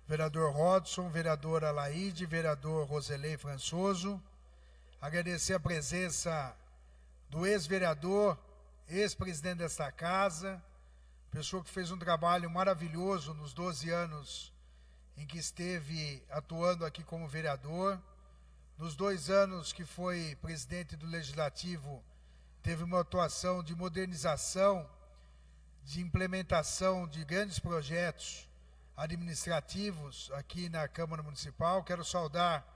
vereador Rodson, vereadora Laide, vereador Roselei Françoso. Agradecer a presença do ex-vereador, ex-presidente desta casa, pessoa que fez um trabalho maravilhoso nos 12 anos em que esteve atuando aqui como vereador. Nos 2 anos que foi presidente do Legislativo, teve uma atuação de modernização, de implementação de grandes projetos administrativos aqui na Câmara Municipal. Quero saudar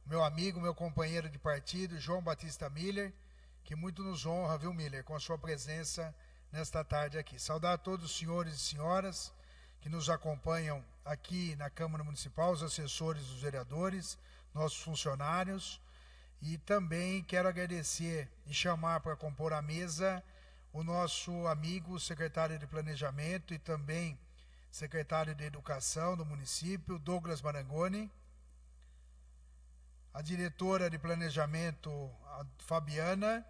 meu amigo, meu companheiro de partido, João Batista Miller, que muito nos honra, viu, Miller, com a sua presença nesta tarde aqui. Saudar a todos os senhores e senhoras que nos acompanham aqui na Câmara Municipal, os assessores dos vereadores, nossos funcionários, e também quero agradecer e chamar para compor a mesa o nosso amigo secretário de Planejamento e também secretário de Educação do município, Douglas Marangoni, a diretora de Planejamento, a Fabiana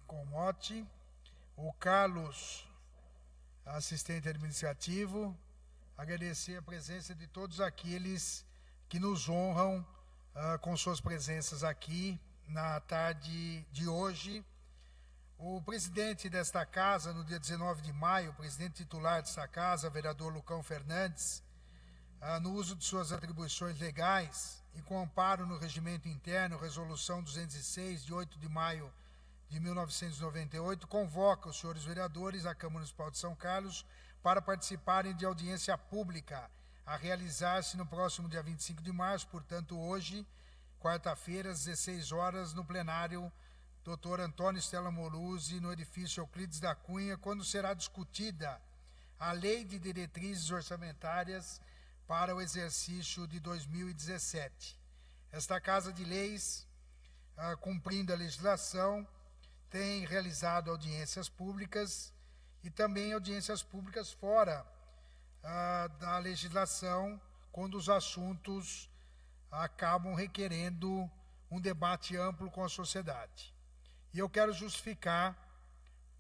Comotti, o Carlos, assistente administrativo. Agradecer a presença de todos aqueles que nos honram com suas presenças aqui na tarde de hoje. O presidente desta casa, no dia 19 de maio, o presidente titular desta casa, vereador Lucão Fernandes, no uso de suas atribuições legais e com amparo no regimento interno, resolução 206, de 8 de maio de 1998, convoca os senhores vereadores à Câmara Municipal de São Carlos para participarem de audiência pública a realizar-se no próximo dia 25 de março, portanto hoje, quarta-feira, às 16 horas, no plenário Dr. Antônio Stella Moruzzi, no edifício Euclides da Cunha, quando será discutida a Lei de Diretrizes Orçamentárias para o exercício de 2017. Esta Casa de Leis, cumprindo a legislação, tem realizado audiências públicas e também audiências públicas fora da legislação, quando os assuntos acabam requerendo um debate amplo com a sociedade. E eu quero justificar,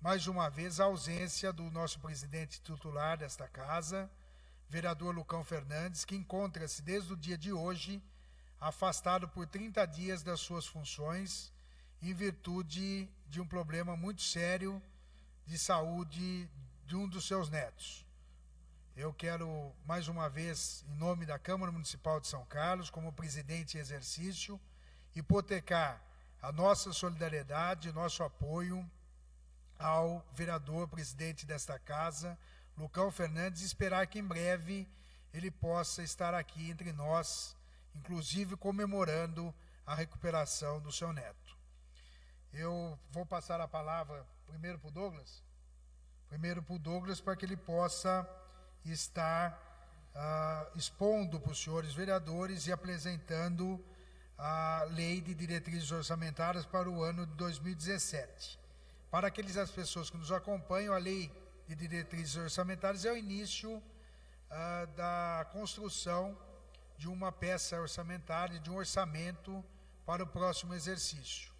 mais uma vez, a ausência do nosso presidente titular desta casa, vereador Lucão Fernandes, que encontra-se desde o dia de hoje afastado por 30 dias das suas funções, em virtude de um problema muito sério de saúde de um dos seus netos. Eu quero, mais uma vez, em nome da Câmara Municipal de São Carlos, como presidente em exercício, hipotecar a nossa solidariedade, o nosso apoio ao vereador presidente desta casa, Lucão Fernandes, e esperar que em breve ele possa estar aqui entre nós, inclusive comemorando a recuperação do seu neto. Eu vou passar a palavra primeiro para o Douglas? Primeiro para o Douglas, para que ele possa estar expondo para os senhores vereadores e apresentando a Lei de Diretrizes Orçamentárias para o ano de 2017. Para aquelas pessoas que nos acompanham, a Lei de Diretrizes Orçamentárias é o início da construção de uma peça orçamentária, de um orçamento para o próximo exercício.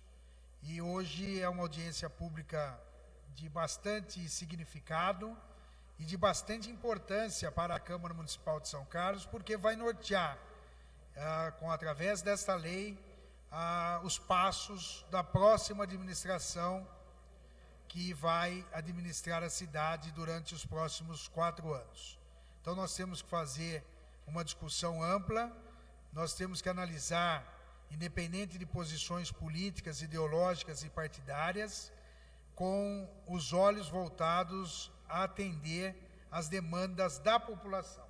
E hoje é uma audiência pública de bastante significado e de bastante importância para a Câmara Municipal de São Carlos, porque vai nortear, através desta lei, os passos da próxima administração que vai administrar a cidade durante os próximos 4 anos. Então nós temos que fazer uma discussão ampla, nós temos que analisar, independente de posições políticas, ideológicas e partidárias, com os olhos voltados a atender às demandas da população.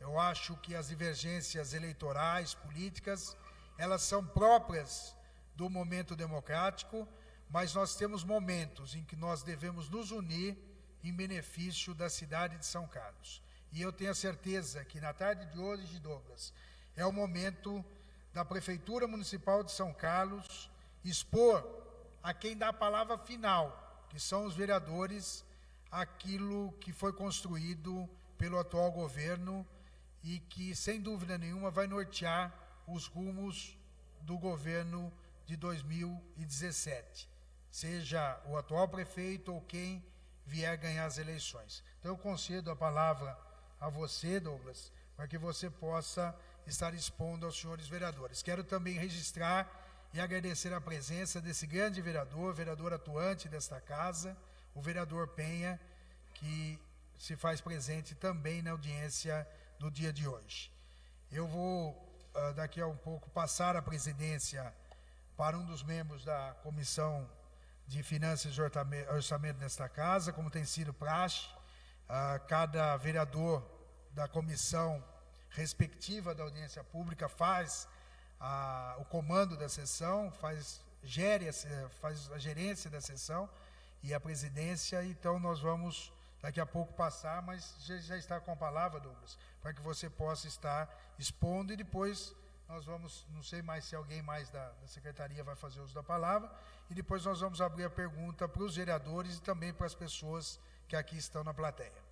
Eu acho que as divergências eleitorais, políticas, elas são próprias do momento democrático, mas nós temos momentos em que nós devemos nos unir em benefício da cidade de São Carlos. E eu tenho a certeza que na tarde de hoje, Douglas, é o momento da Prefeitura Municipal de São Carlos expor a quem dá a palavra final, que são os vereadores, aquilo que foi construído pelo atual governo e que, sem dúvida nenhuma, vai nortear os rumos do governo de 2017, seja o atual prefeito ou quem vier ganhar as eleições. Então, eu concedo a palavra a você, Douglas, para que você possa estar expondo aos senhores vereadores. Quero também registrar e agradecer a presença desse grande vereador atuante desta casa, o vereador Penha, que se faz presente também na audiência do dia de hoje. Eu vou, daqui a um pouco, passar a presidência para um dos membros da Comissão de Finanças e Orçamento nesta casa, como tem sido praxe. Cada vereador da comissão respectiva da audiência pública faz o comando da sessão, faz a gerência da sessão e a presidência. Então nós vamos daqui a pouco passar, mas já está com a palavra, Douglas, para que você possa estar expondo, e depois nós vamos, não sei mais se alguém mais da secretaria vai fazer uso da palavra, e depois nós vamos abrir a pergunta para os vereadores e também para as pessoas que aqui estão na plateia.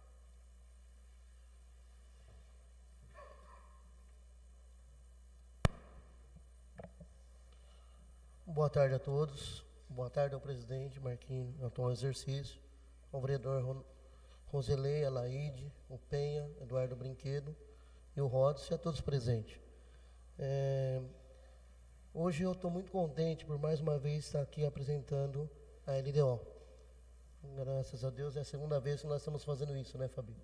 Boa tarde a todos. Boa tarde ao presidente Marquinhos, atual exercício, ao vereador Roselei, a Laide, o Penha, Eduardo Brinquedo e o Rodos, e a todos presentes. Hoje eu estou muito contente por mais uma vez estar aqui apresentando a LDO. Graças a Deus é a segunda vez que nós estamos fazendo isso, né, Fabi?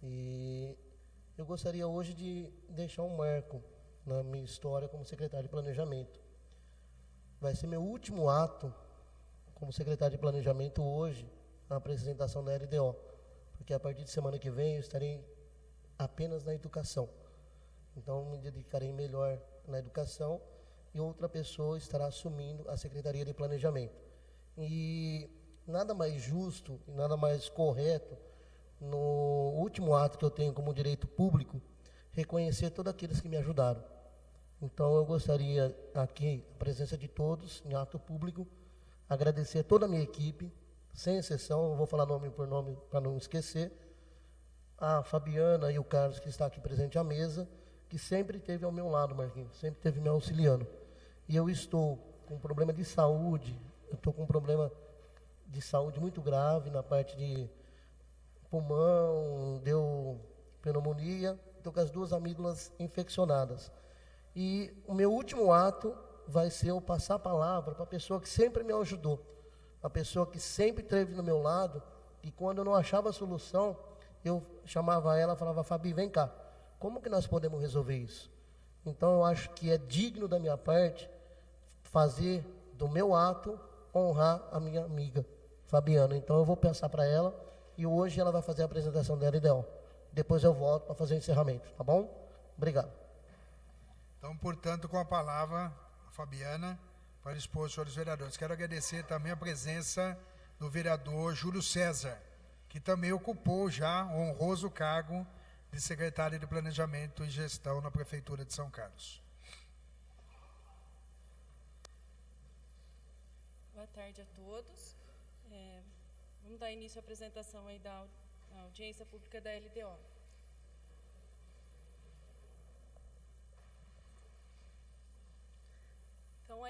E eu gostaria hoje de deixar um marco na minha história como secretário de Planejamento. Vai ser meu último ato como secretário de Planejamento hoje, na apresentação da LDO, porque a partir de semana que vem eu estarei apenas na educação. Então, me dedicarei melhor na educação e outra pessoa estará assumindo a Secretaria de Planejamento. E nada mais justo e nada mais correto, no último ato que eu tenho como direito público, reconhecer todos aqueles que me ajudaram. Então, eu gostaria aqui, a presença de todos, em ato público, agradecer a toda a minha equipe, sem exceção, eu vou falar nome por nome para não esquecer, a Fabiana e o Carlos, que está aqui presente à mesa, que sempre esteve ao meu lado, Marquinhos, sempre esteve me auxiliando. E eu estou com um problema de saúde, eu estou com um problema de saúde muito grave na parte de pulmão, deu pneumonia, estou com as duas amígdalas infeccionadas. E o meu último ato vai ser eu passar a palavra para a pessoa que sempre me ajudou, a pessoa que sempre esteve no meu lado, e quando eu não achava a solução, eu chamava ela e falava: Fabi, vem cá, como que nós podemos resolver isso? Então eu acho que é digno da minha parte fazer do meu ato honrar a minha amiga Fabiana. Então eu vou pensar para ela, e hoje ela vai fazer a apresentação da LDO. Depois eu volto para fazer o encerramento, tá bom? Obrigado. Então, portanto, com a palavra, a Fabiana, para expor os senhores vereadores. Quero agradecer também a presença do vereador Júlio César, que também ocupou já o honroso cargo de secretário de Planejamento e Gestão na Prefeitura de São Carlos. Boa tarde a todos. Vamos dar início à apresentação aí da audiência pública da LDO. Então, a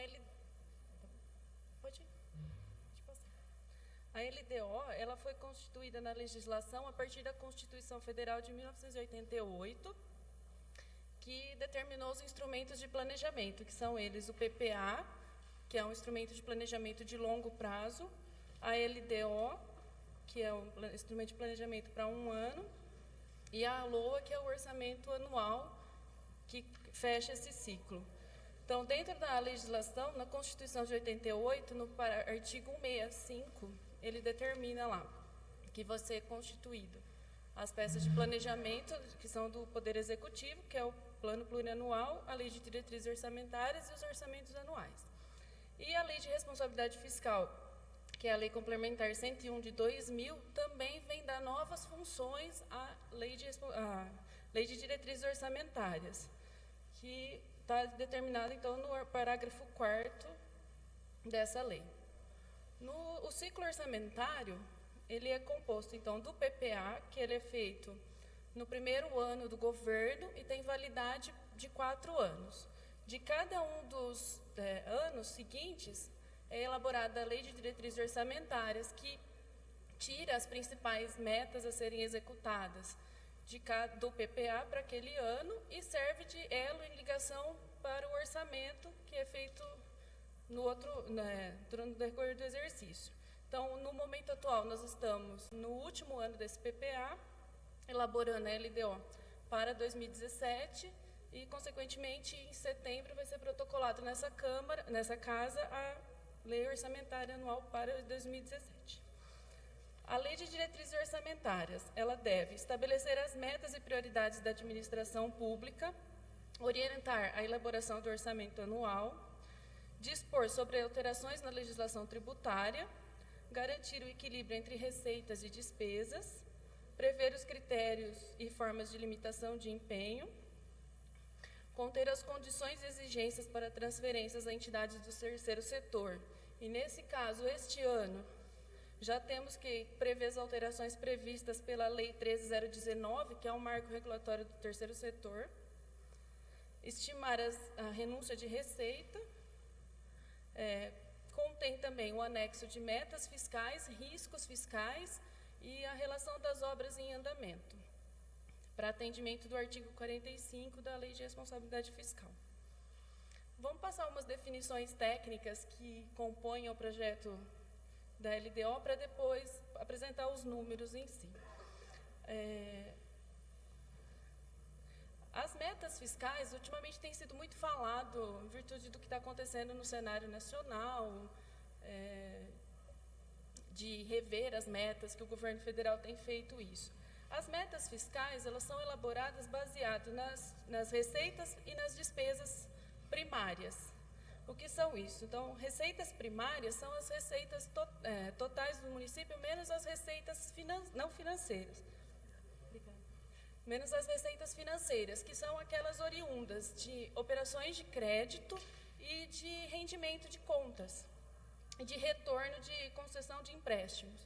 LDO ela foi constituída na legislação a partir da Constituição Federal de 1988, que determinou os instrumentos de planejamento, que são eles o PPA, que é um instrumento de planejamento de longo prazo, a LDO, que é um instrumento de planejamento para 1 ano, e a LOA, que é o orçamento anual, que fecha esse ciclo. Então, dentro da legislação, na Constituição de 88, no artigo 165, ele determina lá que vai ser constituído as peças de planejamento, que são do Poder Executivo, que é o Plano Plurianual, a Lei de Diretrizes Orçamentárias e os orçamentos anuais. E a Lei de Responsabilidade Fiscal, que é a Lei Complementar 101 de 2000, também vem dar novas funções à Lei de Diretrizes Orçamentárias, que está determinado, então, no parágrafo 4º dessa lei. O ciclo orçamentário, ele é composto, então, do PPA, que ele é feito no primeiro ano do governo e tem validade de 4 anos. De cada um dos anos seguintes, é elaborada a Lei de Diretrizes Orçamentárias, que tira as principais metas a serem executadas. do PPA para aquele ano e serve de elo em ligação para o orçamento que é feito durante o decorrer do exercício. Então, no momento atual, nós estamos no último ano desse PPA, elaborando a LDO para 2017 e, consequentemente, em setembro vai ser protocolado nessa casa, a Lei Orçamentária Anual para 2017. A Lei de Diretrizes Orçamentárias, ela deve estabelecer as metas e prioridades da administração pública, orientar a elaboração do orçamento anual, dispor sobre alterações na legislação tributária, garantir o equilíbrio entre receitas e despesas, prever os critérios e formas de limitação de empenho, conter as condições e exigências para transferências a entidades do terceiro setor. E, nesse caso, este ano, já temos que prever as alterações previstas pela Lei 13.019, que é o marco regulatório do terceiro setor, estimar a renúncia de receita, contém também o anexo de metas fiscais, riscos fiscais e a relação das obras em andamento, para atendimento do artigo 45 da Lei de Responsabilidade Fiscal. Vamos passar umas definições técnicas que compõem o projeto da LDO para depois apresentar os números em si. As metas fiscais, ultimamente, tem sido muito falado em virtude do que está acontecendo no cenário nacional, de rever as metas, que o governo federal tem feito isso. As metas fiscais, elas são elaboradas baseado nas receitas e nas despesas primárias. O que são isso? Então, receitas primárias são as receitas totais do município, menos as receitas não financeiras. Menos as receitas financeiras, que são aquelas oriundas de operações de crédito e de rendimento de contas, e de retorno de concessão de empréstimos.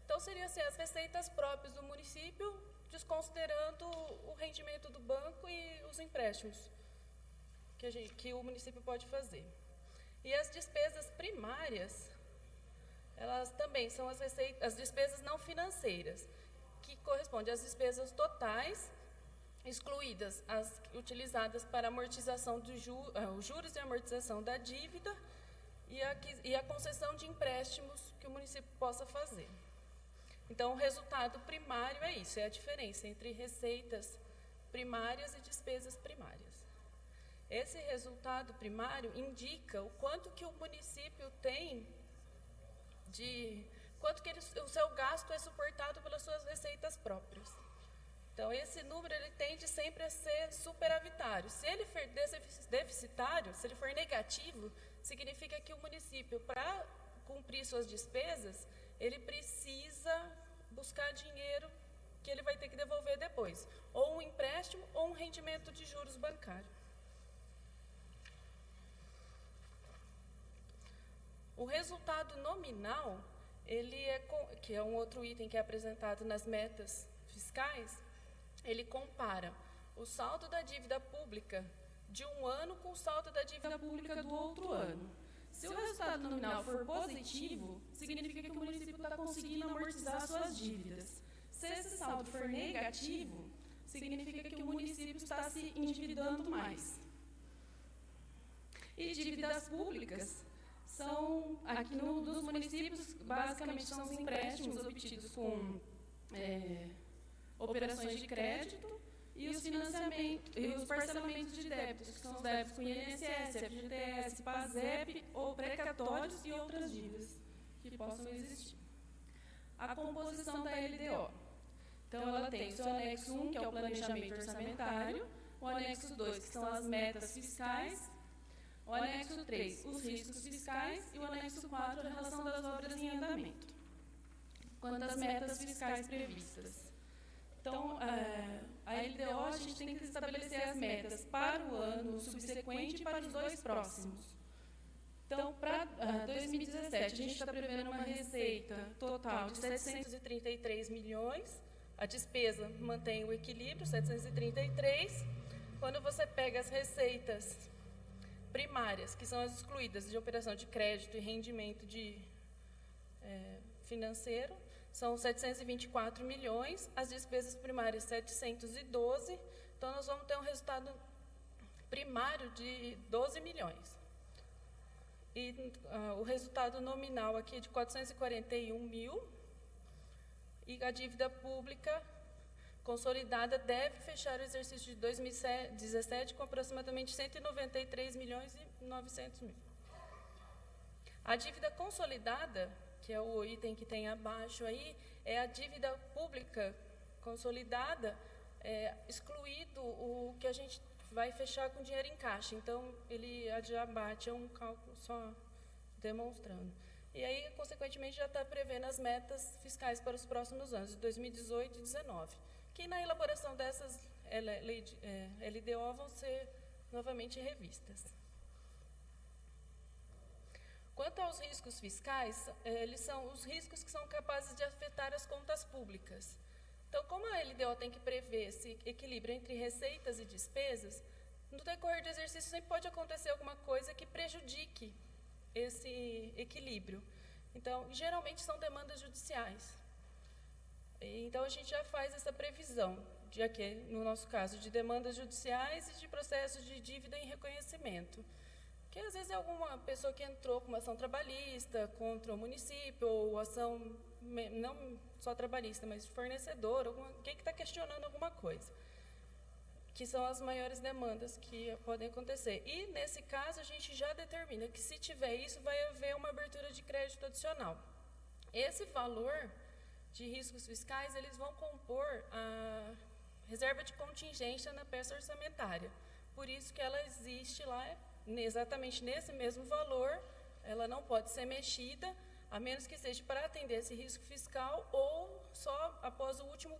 Então, seriam assim, as receitas próprias do município, desconsiderando o rendimento do banco e os empréstimos que o município pode fazer. E as despesas primárias, elas também são as despesas não financeiras, que correspondem às despesas totais, excluídas as utilizadas para amortização dos juros e amortização da dívida e a concessão de empréstimos que o município possa fazer. Então, o resultado primário é isso, é a diferença entre receitas primárias e despesas primárias. Esse resultado primário indica o quanto que o município tem quanto que o seu gasto é suportado pelas suas receitas próprias. Então, esse número ele tende sempre a ser superavitário. Se ele for deficitário, se ele for negativo, significa que o município, para cumprir suas despesas, ele precisa buscar dinheiro que ele vai ter que devolver depois, ou um empréstimo ou um rendimento de juros bancário. O resultado nominal, que é um outro item que é apresentado nas metas fiscais, ele compara o saldo da dívida pública de um ano com o saldo da dívida pública do outro ano. Se o resultado nominal for positivo, significa que o município está conseguindo amortizar suas dívidas. Se esse saldo for negativo, significa que o município está se endividando mais. E dívidas públicas são, aqui dos municípios, basicamente são os empréstimos obtidos com operações de crédito e os financiamentos e os parcelamentos de débitos, que são os débitos com INSS, FGTS, PASEP ou precatórios e outras dívidas que possam existir. A composição da LDO. Então, ela tem o seu anexo 1, que é o planejamento orçamentário, o anexo 2, que são as metas fiscais, o anexo 3, os riscos fiscais, e o anexo 4, a relação das obras em andamento. Quanto às metas fiscais previstas. Então, a LDO, a gente tem que estabelecer as metas para o ano subsequente e para os dois próximos. Então, para 2017, a gente está prevendo uma receita total de 733 milhões, a despesa mantém o equilíbrio, 733. Quando você pega as receitas primárias, que são as excluídas de operação de crédito e rendimento financeiro, são 724 milhões, as despesas primárias 712, então nós vamos ter um resultado primário de 12 milhões. E o resultado nominal aqui é de 441 mil, e a dívida pública consolidada deve fechar o exercício de 2017 com aproximadamente 193 milhões e 900 mil. A dívida consolidada, que é o item que tem abaixo aí, é a dívida pública consolidada, excluído o que a gente vai fechar com dinheiro em caixa. Então, ele já abate, é um cálculo só demonstrando. E aí, consequentemente, já está prevendo as metas fiscais para os próximos anos, de 2018 e 2019, que na elaboração dessas LDO vão ser novamente revistas. Quanto aos riscos fiscais, eles são os riscos que são capazes de afetar as contas públicas. Então, como a LDO tem que prever esse equilíbrio entre receitas e despesas, no decorrer do exercício sempre pode acontecer alguma coisa que prejudique esse equilíbrio. Então, geralmente são demandas judiciais. Então, a gente já faz essa previsão, no nosso caso, de demandas judiciais e de processos de dívida em reconhecimento. Que às vezes é alguma pessoa que entrou com uma ação trabalhista contra o município, ou ação não só trabalhista, mas fornecedor, alguém que está questionando alguma coisa, que são as maiores demandas que podem acontecer. E, nesse caso, a gente já determina que, se tiver isso, vai haver uma abertura de crédito adicional. Esse valor de riscos fiscais, eles vão compor a reserva de contingência na peça orçamentária. Por isso que ela existe lá, exatamente nesse mesmo valor, ela não pode ser mexida, a menos que seja para atender esse risco fiscal ou só após o último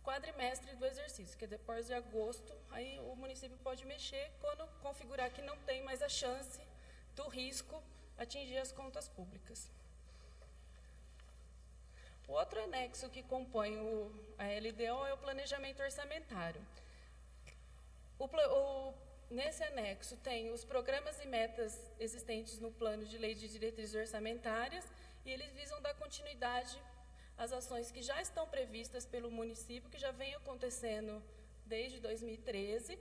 quadrimestre do exercício, que é depois de agosto, aí o município pode mexer quando configurar que não tem mais a chance do risco atingir as contas públicas. O outro anexo que compõe a LDO é o planejamento orçamentário. Nesse anexo tem os programas e metas existentes no Plano de Lei de Diretrizes Orçamentárias, e eles visam dar continuidade às ações que já estão previstas pelo município, que já vem acontecendo desde 2013.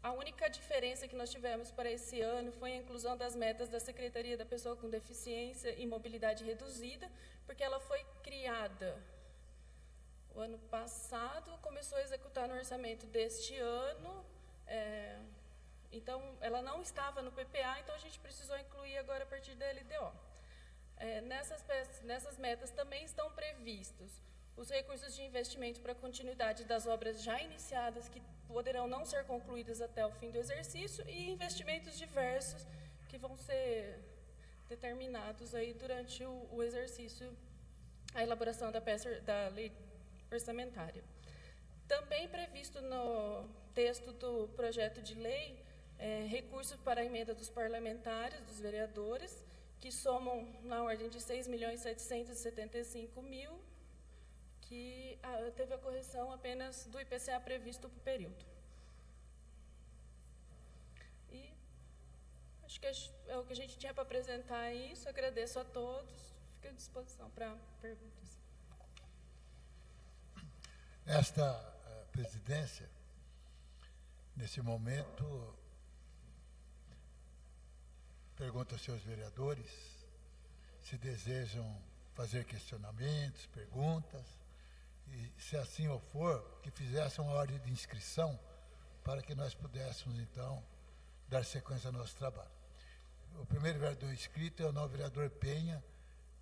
A única diferença que nós tivemos para esse ano foi a inclusão das metas da Secretaria da Pessoa com Deficiência e Mobilidade Reduzida, porque ela foi criada o ano passado, começou a executar no orçamento deste ano, então ela não estava no PPA, então a gente precisou incluir agora a partir da LDO. Nessas metas também estão previstos os recursos de investimento para a continuidade das obras já iniciadas, que poderão não ser concluídas até o fim do exercício, e investimentos diversos que vão ser determinados aí durante o exercício, a elaboração da lei orçamentária. Também previsto no texto do projeto de lei, recursos para a emenda dos parlamentares, dos vereadores, que somam na ordem de 6.775.000, que teve a correção apenas do IPCA previsto para o período. E acho que é o que a gente tinha para apresentar isso. Agradeço a todos, fico à disposição para perguntas. Esta presidência, nesse momento, pergunta aos seus vereadores se desejam fazer questionamentos, perguntas, e, se assim o for, que fizessem uma ordem de inscrição para que nós pudéssemos, então, dar sequência ao nosso trabalho. O primeiro vereador inscrito é o novo vereador Penha,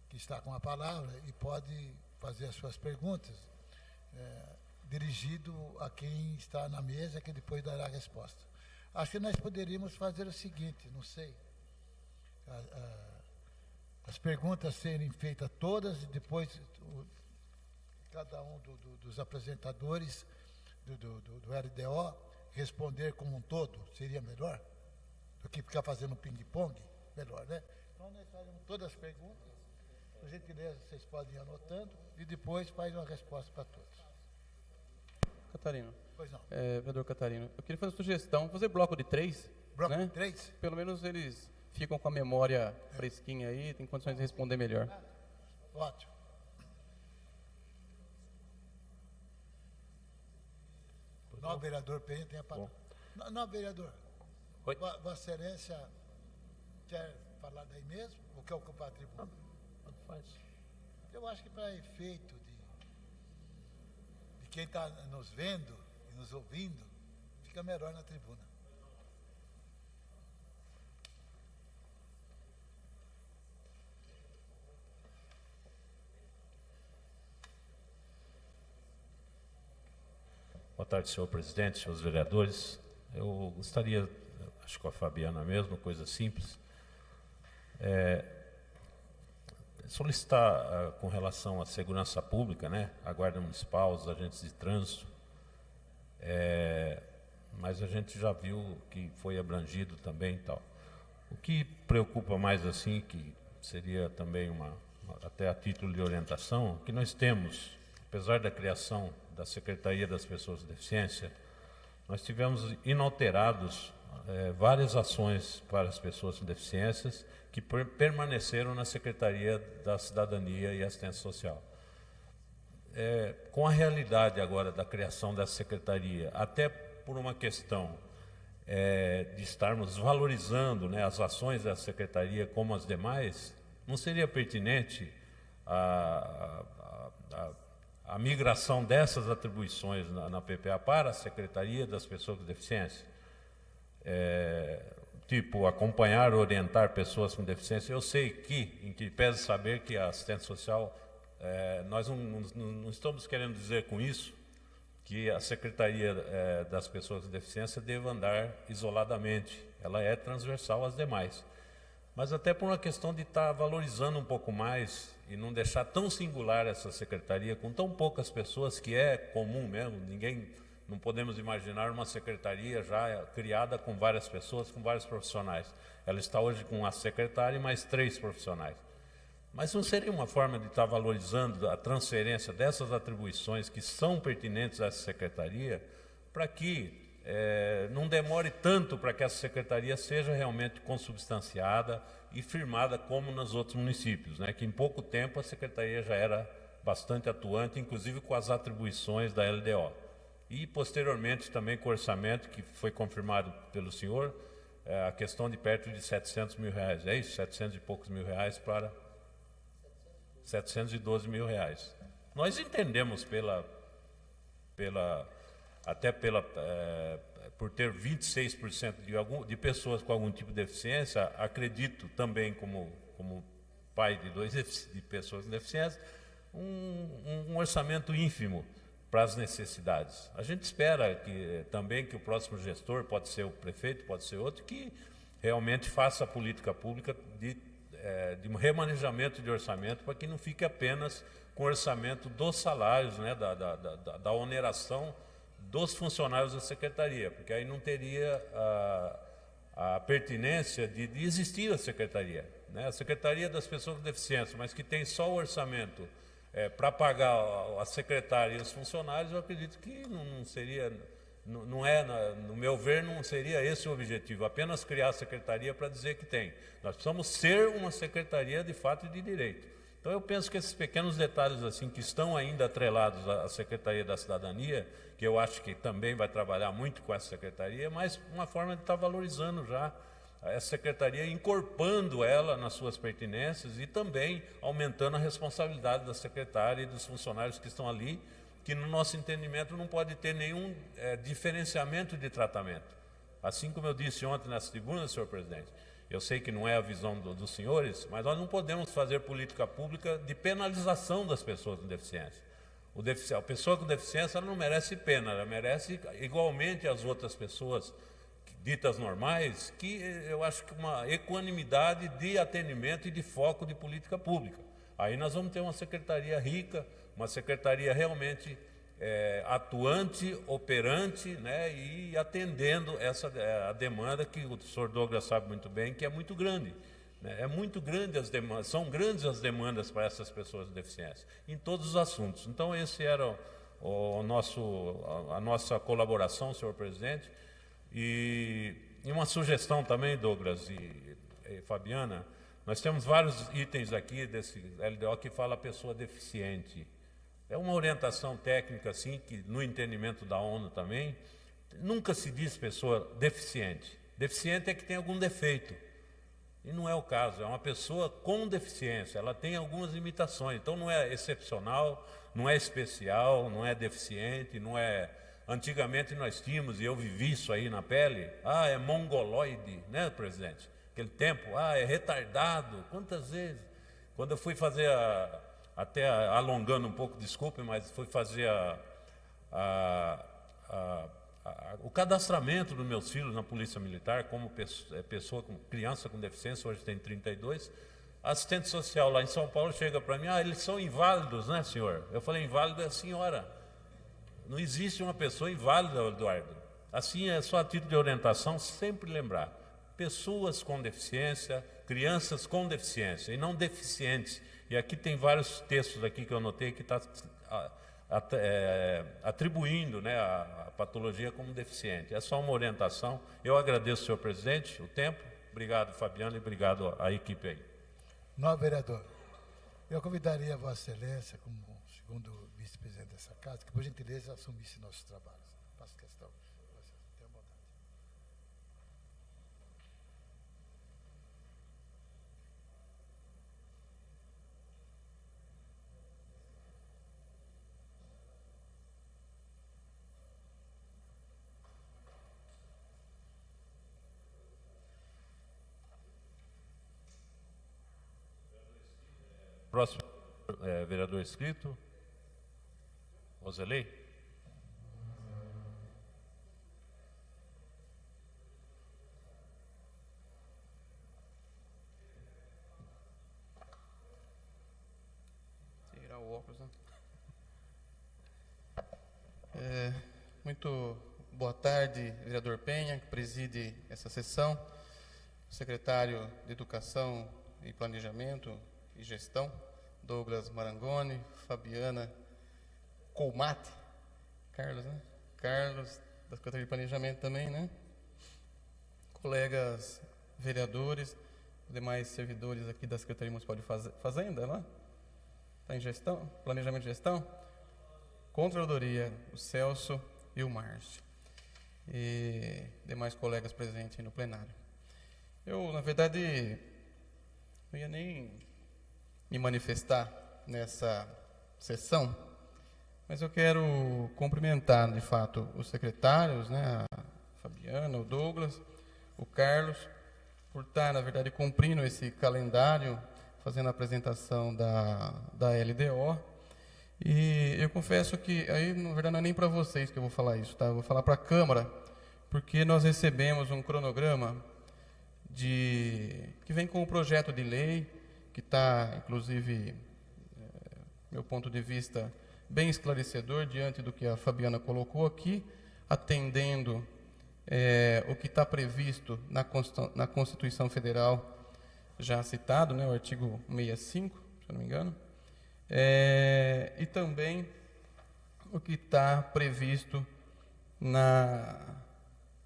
que está com a palavra e pode fazer as suas perguntas, dirigido a quem está na mesa, que depois dará a resposta. Acho que nós poderíamos fazer o seguinte, não sei, as perguntas serem feitas todas e depois cada um dos apresentadores do LDO responder como um todo, seria melhor do que ficar fazendo ping-pong, melhor, né? Então nós faremos todas as perguntas, por gentileza vocês podem ir anotando e depois faz uma resposta para todos. Catarino. Pois não. Vereador Catarino, eu queria fazer uma sugestão, fazer bloco de 3. Bloco né? de 3? Pelo menos eles ficam com a memória fresquinha aí, tem condições de responder melhor. Ótimo. Não, vereador Penha tem a palavra. Não, vereador. Oi. Vossa Excelência quer falar daí mesmo? Ou quer ocupar a tribuna? Tanto faz. Eu acho que para efeito de quem está nos vendo e nos ouvindo, fica melhor na tribuna. Boa tarde, senhor presidente, senhores vereadores. Eu gostaria, acho que com a Fabiana mesmo, coisa simples, solicitar com relação à segurança pública, né, a Guarda Municipal, os agentes de trânsito, mas a gente já viu que foi abrangido também e tal. O que preocupa mais, assim, que seria também até a título de orientação, que nós temos, apesar da criação da Secretaria das Pessoas com Deficiência, nós tivemos inalterados várias ações para as pessoas com deficiências que permaneceram na Secretaria da Cidadania e Assistência Social. Com a realidade agora da criação dessa secretaria, até por uma questão de estarmos valorizando, né, as ações da secretaria como as demais, não seria pertinente a migração dessas atribuições na PPA para a Secretaria das Pessoas com Deficiência? Tipo, acompanhar, orientar pessoas com deficiência. Eu sei em que pese saber que a assistência social, nós não estamos querendo dizer com isso que a Secretaria das Pessoas com Deficiência deva andar isoladamente. Ela é transversal às demais. Mas até por uma questão de estar valorizando um pouco mais e não deixar tão singular essa secretaria com tão poucas pessoas, que é comum mesmo, não podemos imaginar uma secretaria já criada com várias pessoas, com vários profissionais. Ela está hoje com a secretária e mais 3 profissionais. Mas não seria uma forma de estar valorizando a transferência dessas atribuições que são pertinentes a essa secretaria, para que não demore tanto para que essa secretaria seja realmente consubstanciada e firmada como nos outros municípios, né? Que em pouco tempo a secretaria já era bastante atuante, inclusive com as atribuições da LDO. E posteriormente também com o orçamento que foi confirmado pelo senhor, a questão de perto de 700 mil reais, é isso? 700 e poucos mil reais para 712 mil reais. Nós entendemos por ter 26% de pessoas com algum tipo de deficiência, acredito também como pai de pessoas com deficiência, um orçamento ínfimo para as necessidades. A gente espera que o próximo gestor, pode ser o prefeito, pode ser outro, que realmente faça a política pública de um remanejamento de orçamento, para que não fique apenas com o orçamento dos salários, né, da oneração dos funcionários da secretaria, porque aí não teria a pertinência de existir a secretaria, né? A Secretaria das Pessoas com Deficiência, mas que tem só o orçamento para pagar a secretária e os funcionários, eu acredito que não seria, no meu ver, não seria esse o objetivo, apenas criar a secretaria para dizer que tem. Nós precisamos ser uma secretaria de fato e de direito. Então eu penso que esses pequenos detalhes assim que estão ainda atrelados à Secretaria da Cidadania, que eu acho que também vai trabalhar muito com essa secretaria, mas uma forma de estar valorizando já essa secretaria, incorporando ela nas suas pertinências e também aumentando a responsabilidade da secretária e dos funcionários que estão ali, que no nosso entendimento não pode ter nenhum diferenciamento de tratamento. Assim como eu disse ontem nessa tribuna, senhor presidente, eu sei que não é a visão dos senhores, mas nós não podemos fazer política pública de penalização das pessoas com deficiência. A pessoa com deficiência ela não merece pena, ela merece igualmente as outras pessoas ditas normais, que eu acho que uma equanimidade de atendimento e de foco de política pública. Aí nós vamos ter uma secretaria rica, uma secretaria realmente atuante, operante, né, e atendendo a demanda que o senhor Douglas sabe muito bem, que é muito grande. Né? É muito grande as demandas, são grandes as demandas para essas pessoas com deficiência, em todos os assuntos. Então, esse era a nossa colaboração, senhor presidente. E uma sugestão também, Douglas e Fabiana, Nós temos vários itens aqui desse LDO que fala pessoa deficiente. É uma orientação técnica, assim, que no entendimento da ONU também, nunca se diz pessoa deficiente. Deficiente é que tem algum defeito. E não é o caso, é uma pessoa com deficiência, ela tem algumas limitações. Então não é excepcional, não é especial, não é deficiente, não é... Antigamente nós tínhamos, e eu vivi isso aí na pele, é mongoloide, né, presidente? Aquele tempo, é retardado. Quantas vezes? Quando eu fui fazer até alongando um pouco, desculpe, mas fui fazer o cadastramento dos meus filhos na Polícia Militar, como pessoa, como criança com deficiência, hoje tem 32, a assistente social lá em São Paulo chega para mim, eles são inválidos, né, senhor? Eu falei, inválido é a senhora. Não existe uma pessoa inválida, Eduardo. Assim, é só a título de orientação, sempre lembrar. Pessoas com deficiência, crianças com deficiência, e não deficientes. E aqui tem vários textos aqui que eu anotei que está atribuindo, né, a patologia como deficiente. É só uma orientação. Eu agradeço, senhor presidente, o tempo. Obrigado, Fabiano, e obrigado à equipe aí. Não, vereador. Eu convidaria a Vossa Excelência, como segundo vice-presidente dessa casa, que por gentileza assumisse nossos trabalhos. Faço questão. Tenha vontade. Próximo, vereador inscrito. Roselei. Tirar o óculos, né? Muito boa tarde, vereador Penha, que preside essa sessão, secretário de Educação e Planejamento e Gestão, Douglas Marangoni, Fabiana Colmate, Carlos, né? Carlos, da Secretaria de Planejamento também, né? Colegas vereadores, demais servidores aqui da Secretaria Municipal de Fazenda, lá? Está em gestão, planejamento e gestão? Controladoria, o Celso e o Márcio. E demais colegas presentes no plenário. Eu, na verdade, não ia nem me manifestar nessa sessão, mas eu quero cumprimentar, de fato, os secretários, né, a Fabiana, o Douglas, o Carlos, por estar, na verdade, cumprindo esse calendário, fazendo a apresentação da LDO. E eu confesso que, aí, na verdade, não é nem para vocês que eu vou falar isso, tá? Eu vou falar para a Câmara, porque nós recebemos um cronograma que vem com um projeto de lei, que está, inclusive, meu ponto de vista, bem esclarecedor diante do que a Fabiana colocou aqui, atendendo o que está previsto na Constituição Federal, já citado, né, o artigo 65, se eu não me engano, e também o que está previsto na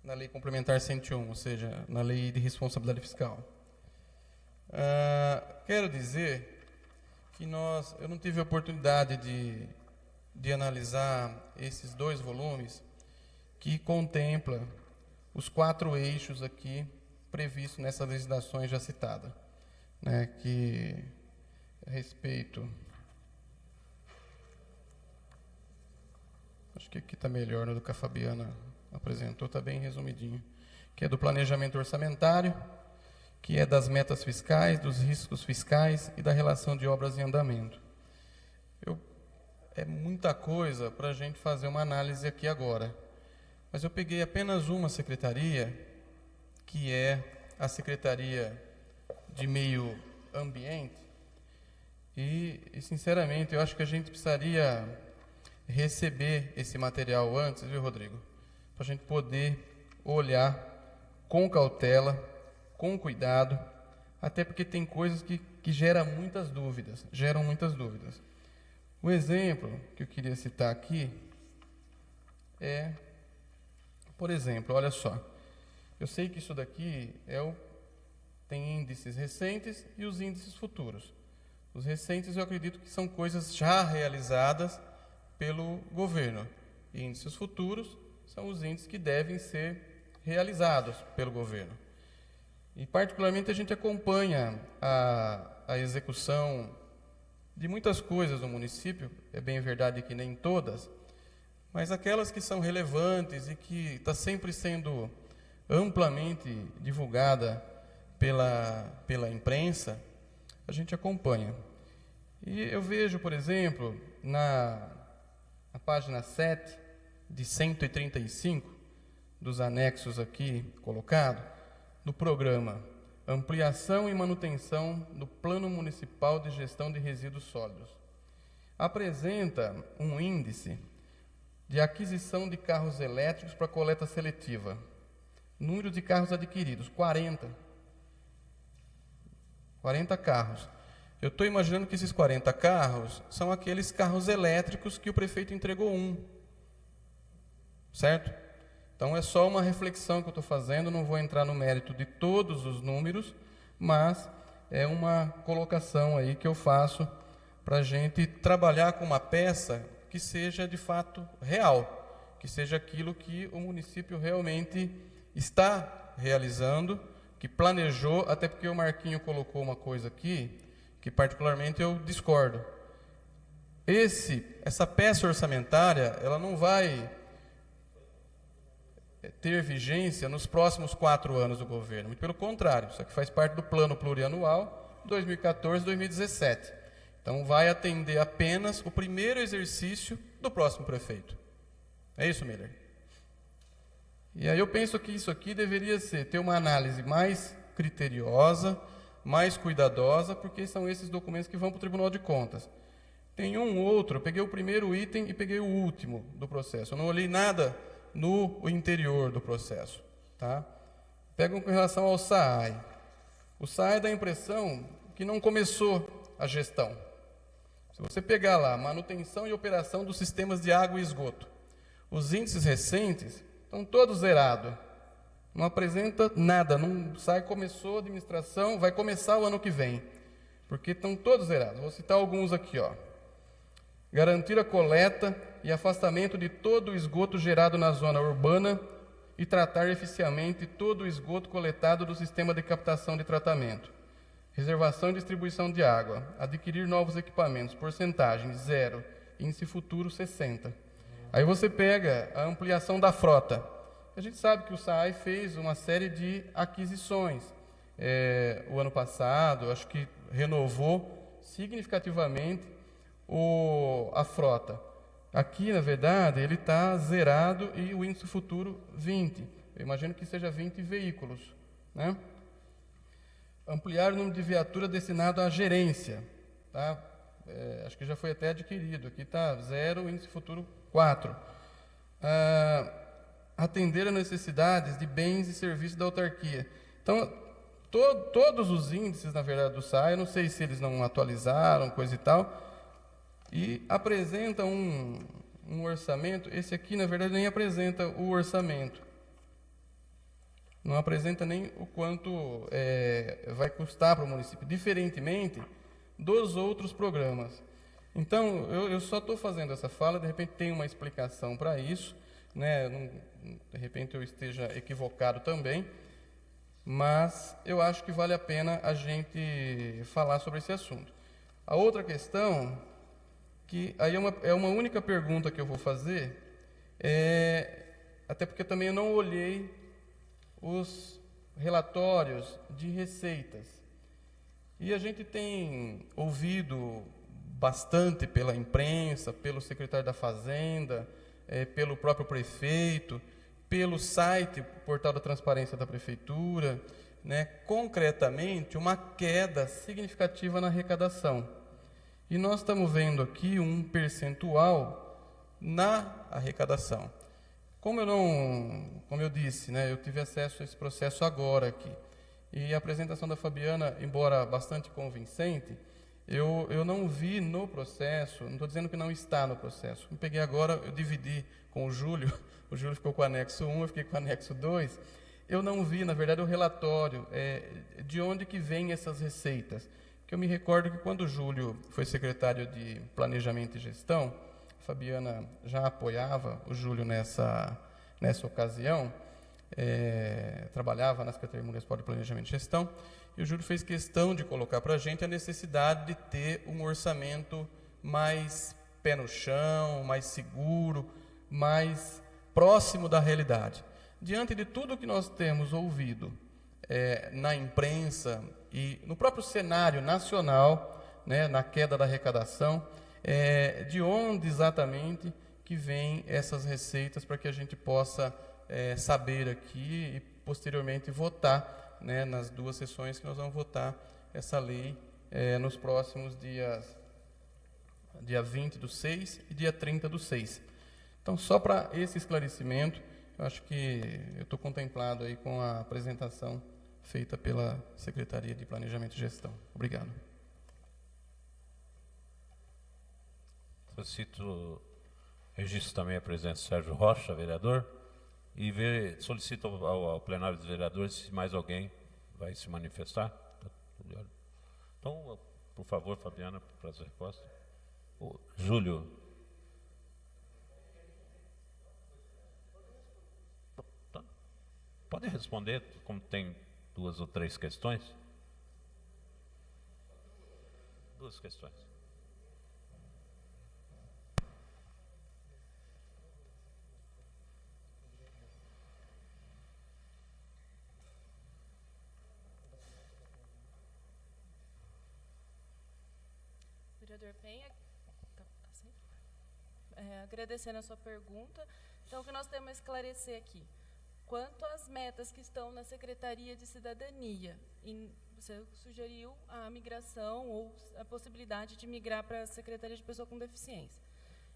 Lei Complementar 101, ou seja, na Lei de Responsabilidade Fiscal. Quero dizer que eu não tive a oportunidade de analisar esses 2 volumes que contempla os 4 eixos aqui previstos nessas legislações já citadas, né, que a respeito, acho que aqui está melhor, né, do que a Fabiana apresentou, está bem resumidinho, que é do planejamento orçamentário, que é das metas fiscais, dos riscos fiscais e da relação de obras em andamento. É muita coisa para a gente fazer uma análise aqui agora, mas eu peguei apenas uma secretaria, que é a Secretaria de Meio Ambiente, e sinceramente, eu acho que a gente precisaria receber esse material antes, viu, Rodrigo? Para a gente poder olhar com cautela, com cuidado, até porque tem coisas que geram muitas dúvidas. O exemplo que eu queria citar aqui é, por exemplo, olha só, eu sei que isso daqui tem índices recentes e os índices futuros. Os recentes eu acredito que são coisas já realizadas pelo governo. E índices futuros são os índices que devem ser realizados pelo governo. E particularmente a gente acompanha a execução de muitas coisas no município, é bem verdade que nem todas, mas aquelas que são relevantes e que está sempre sendo amplamente divulgada pela imprensa, a gente acompanha. E eu vejo, por exemplo, na página 7 de 135 dos anexos aqui colocados, do programa Ampliação e Manutenção do Plano Municipal de Gestão de Resíduos Sólidos, apresenta um índice de aquisição de carros elétricos para coleta seletiva. Número de carros adquiridos, 40 carros. Eu estou imaginando que esses 40 carros são aqueles carros elétricos que o prefeito entregou certo? Então é só uma reflexão que eu estou fazendo, não vou entrar no mérito de todos os números, mas é uma colocação aí que eu faço para a gente trabalhar com uma peça que seja de fato real, que seja aquilo que o município realmente está realizando, que planejou, até porque o Marquinho colocou uma coisa aqui, que particularmente eu discordo. Essa peça orçamentária, ela não vai ter vigência nos próximos 4 anos do governo, muito pelo contrário, isso aqui faz parte do plano plurianual 2014-2017. Então vai atender apenas o primeiro exercício do próximo prefeito. É isso, Miller? E aí eu penso que isso aqui deveria ter uma análise mais criteriosa, mais cuidadosa, porque são esses documentos que vão para o Tribunal de Contas. Tem um outro, eu peguei o primeiro item e peguei o último do processo. Eu não olhei nada no interior do processo. Tá? Pegam com relação ao SAAI. O SAAI dá a impressão que não começou a gestão. Se você pegar lá, manutenção e operação dos sistemas de água e esgoto, os índices recentes estão todos zerados. Não apresenta nada, não sai, começou a administração, vai começar o ano que vem, porque estão todos zerados. Vou citar alguns aqui, ó. Garantir a coleta e afastamento de todo o esgoto gerado na zona urbana e tratar eficientemente todo o esgoto coletado do sistema de captação de tratamento. Reservação e distribuição de água. Adquirir novos equipamentos. Porcentagem 0. Índice futuro 60. Aí você pega a ampliação da frota. A gente sabe que o SAAI fez uma série de aquisições. O ano passado, acho que renovou significativamente a frota. Aqui, na verdade, ele está zerado e o índice futuro 20. Eu imagino que seja 20 veículos. Né? Ampliar o número de viaturas destinado à gerência. Tá? Acho que já foi até adquirido. Aqui está 0, índice futuro 4. Atender às necessidades de bens e serviços da autarquia. Então, todos os índices, na verdade, do SAAI, eu não sei se eles não atualizaram, coisa e tal, e apresenta um orçamento. Esse aqui, na verdade, nem apresenta o orçamento. Não apresenta nem o quanto vai custar para o município, diferentemente dos outros programas. Então, eu só estou fazendo essa fala, de repente tem uma explicação para isso, né? De repente eu esteja equivocado também, mas eu acho que vale a pena a gente falar sobre esse assunto. A outra questão, que aí é uma única pergunta que eu vou fazer, até porque também eu não olhei os relatórios de receitas. E a gente tem ouvido bastante pela imprensa, pelo secretário da Fazenda, pelo próprio prefeito, pelo site, portal da transparência da prefeitura, né, concretamente uma queda significativa na arrecadação. E nós estamos vendo aqui um percentual na arrecadação. Como eu disse, né, eu tive acesso a esse processo agora aqui. E a apresentação da Fabiana, embora bastante convincente, eu não vi no processo, não estou dizendo que não está no processo. Eu peguei agora, eu dividi com o Júlio ficou com o anexo 1, eu fiquei com o anexo 2. eu não vi, na verdade, o relatório de onde que vêm essas receitas. Que eu me recordo que quando o Júlio foi secretário de Planejamento e Gestão, a Fabiana já apoiava o Júlio nessa ocasião, trabalhava na Secretaria Municipal de Planejamento e Gestão, e o Júlio fez questão de colocar para a gente a necessidade de ter um orçamento mais pé no chão, mais seguro, mais próximo da realidade. Diante de tudo que nós temos ouvido na imprensa e no próprio cenário nacional, né, na queda da arrecadação, de onde exatamente que vêm essas receitas para que a gente possa saber aqui e posteriormente votar, né, nas 2 sessões que nós vamos votar essa lei nos próximos dias, dia 20/6 e dia 30/6. Então, só para esse esclarecimento, eu acho que eu estou contemplado aí com a apresentação feita pela Secretaria de Planejamento e Gestão. Obrigado. Solicito, registro também a presença do Sérgio Rocha, vereador, e solicito ao plenário dos vereadores se mais alguém vai se manifestar. Então, por favor, Fabiana, para as respostas. Júlio. Pode responder, como tem 2 ou 3 questões? 2 questões. Vereador Penha, agradecendo a sua pergunta. Então, o que nós temos a esclarecer aqui? Quanto às metas que estão na Secretaria de Cidadania, você sugeriu a migração ou a possibilidade de migrar para a Secretaria de Pessoa com Deficiência.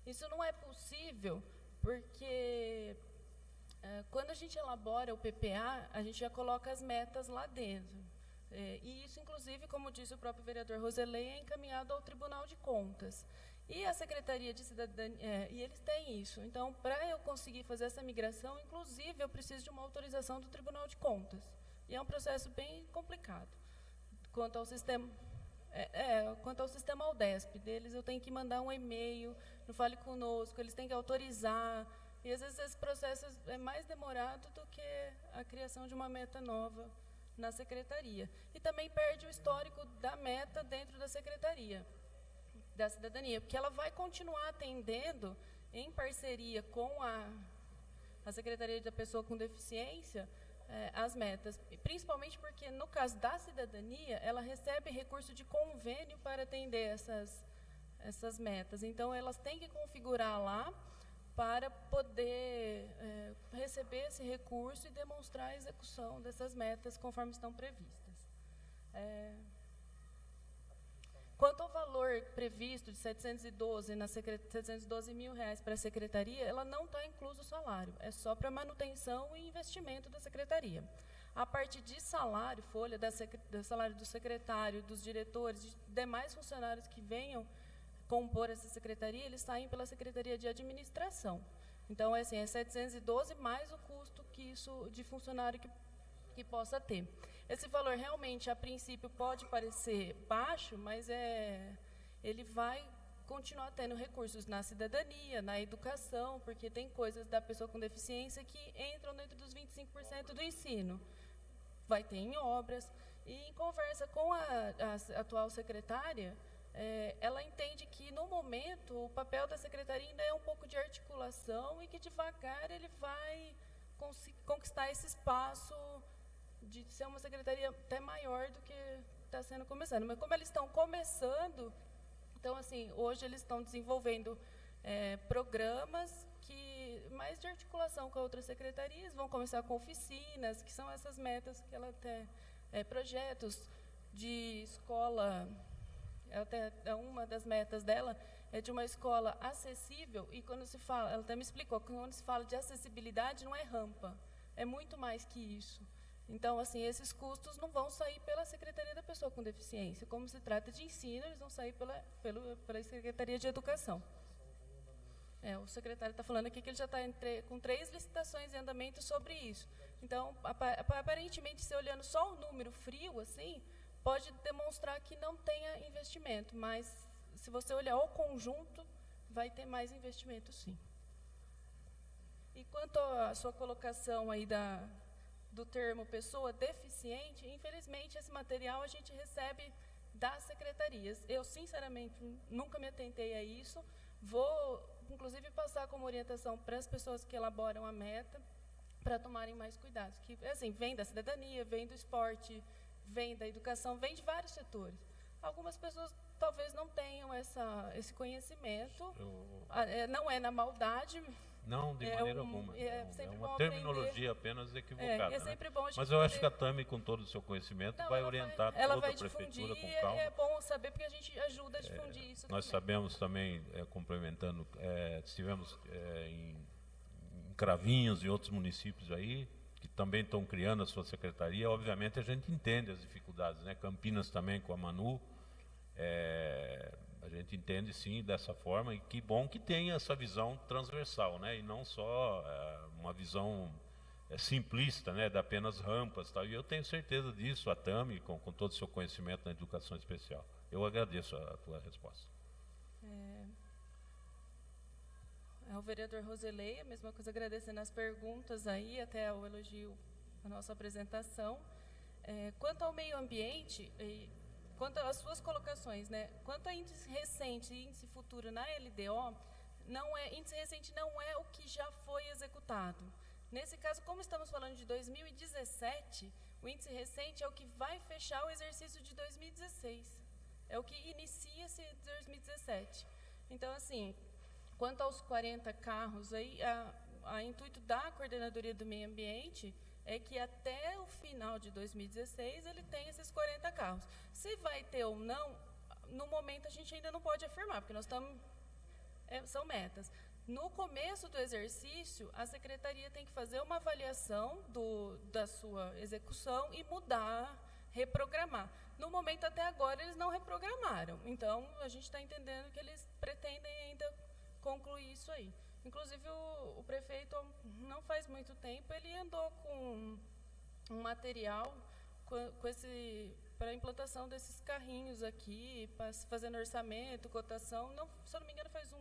Isso não é possível porque quando a gente elabora o PPA, a gente já coloca as metas lá dentro. E isso, inclusive, como disse o próprio vereador Roselei, é encaminhado ao Tribunal de Contas. E a Secretaria de Cidadania, e eles têm isso. Então, para eu conseguir fazer essa migração, inclusive, eu preciso de uma autorização do Tribunal de Contas. E é um processo bem complicado. Quanto ao sistema Aldesp deles, eu tenho que mandar um e-mail, no Fale Conosco, eles têm que autorizar. E, às vezes, esse processo é mais demorado do que a criação de uma meta nova na Secretaria. E também perde o histórico da meta dentro da Secretaria da Cidadania, porque ela vai continuar atendendo, em parceria com a Secretaria da Pessoa com Deficiência, as metas. Principalmente porque, no caso da cidadania, ela recebe recurso de convênio para atender essas metas. Então, elas têm que configurar lá para poder receber esse recurso e demonstrar a execução dessas metas conforme estão previstas. Quanto ao valor previsto de 712 mil reais para a Secretaria, ela não está incluso o salário, é só para manutenção e investimento da Secretaria. A parte de salário, folha do salário do secretário, dos diretores, de demais funcionários que venham compor essa Secretaria, eles saem pela Secretaria de Administração. Então, é 712 mais o custo que isso de funcionário que possa ter. Esse valor realmente, a princípio, pode parecer baixo, mas ele vai continuar tendo recursos na cidadania, na educação, porque tem coisas da pessoa com deficiência que entram dentro dos 25% do ensino. Vai ter em obras. E, em conversa com a atual secretária, ela entende que, no momento, o papel da secretaria ainda é um pouco de articulação e que, devagar, ele vai conquistar esse espaço de ser uma secretaria até maior do que está sendo começando. Mas, como eles estão começando, então, assim, hoje eles estão desenvolvendo programas mais de articulação com outras secretarias, vão começar com oficinas, que são essas metas que ela tem, projetos de escola. Uma das metas dela é de uma escola acessível, e quando se fala, ela até me explicou, que quando se fala de acessibilidade não é rampa, é muito mais que isso. Então, assim, esses custos não vão sair pela Secretaria da Pessoa com Deficiência. Como se trata de ensino, eles vão sair pela Secretaria de Educação. O secretário está falando aqui que ele já está com 3 licitações em andamento sobre isso. Então, aparentemente, se olhando só o número frio, assim, pode demonstrar que não tenha investimento, mas se você olhar o conjunto, vai ter mais investimento, sim. E quanto à sua colocação aí do termo pessoa deficiente, infelizmente, esse material a gente recebe das secretarias. Eu, sinceramente, nunca me atentei a isso. Vou, inclusive, passar como orientação para as pessoas que elaboram a meta, para tomarem mais cuidados. Que, assim, vem da cidadania, vem do esporte, vem da educação, vem de vários setores. Algumas pessoas talvez não tenham esse conhecimento. Não é na maldade. Não, de maneira alguma. É uma terminologia apenas equivocada. É sempre bom a gente Mas eu acho que a Tami, com todo o seu conhecimento, vai orientar toda a prefeitura com calma. É bom saber, porque a gente ajuda a difundir isso. Nós sabemos também, complementando, estivemos em Cravinhos e outros municípios aí, que também estão criando a sua secretaria. Obviamente, a gente entende as dificuldades, né? Campinas também, com a Manu. A gente entende, sim, dessa forma, e que bom que tenha essa visão transversal, né? E não só uma visão simplista, né? De apenas rampas, tal. E eu tenho certeza disso, a Tami, com todo o seu conhecimento na educação especial. Eu agradeço a tua resposta. O vereador Roselei, a mesma coisa, agradecendo as perguntas aí, até o elogio à nossa apresentação. Quanto ao meio ambiente, quanto às suas colocações, né? Quanto a índice recente e índice futuro na LDO, índice recente não é o que já foi executado. Nesse caso, como estamos falando de 2017, o índice recente é o que vai fechar o exercício de 2016. É o que inicia-se em 2017. Então, assim, quanto aos 40 carros, aí, a intuito da Coordenadoria do Meio Ambiente é que até o final de 2016 ele tem esses 40 carros. Se vai ter ou não, no momento a gente ainda não pode afirmar, porque nós estamos... são metas. No começo do exercício, a Secretaria tem que fazer uma avaliação da sua execução e mudar, reprogramar. No momento, até agora, eles não reprogramaram. Então, a gente está entendendo que eles pretendem ainda concluir isso aí. Inclusive, o prefeito, não faz muito tempo, ele andou com um material para a implantação desses carrinhos aqui, fazendo orçamento, cotação. Não, se eu não me engano, faz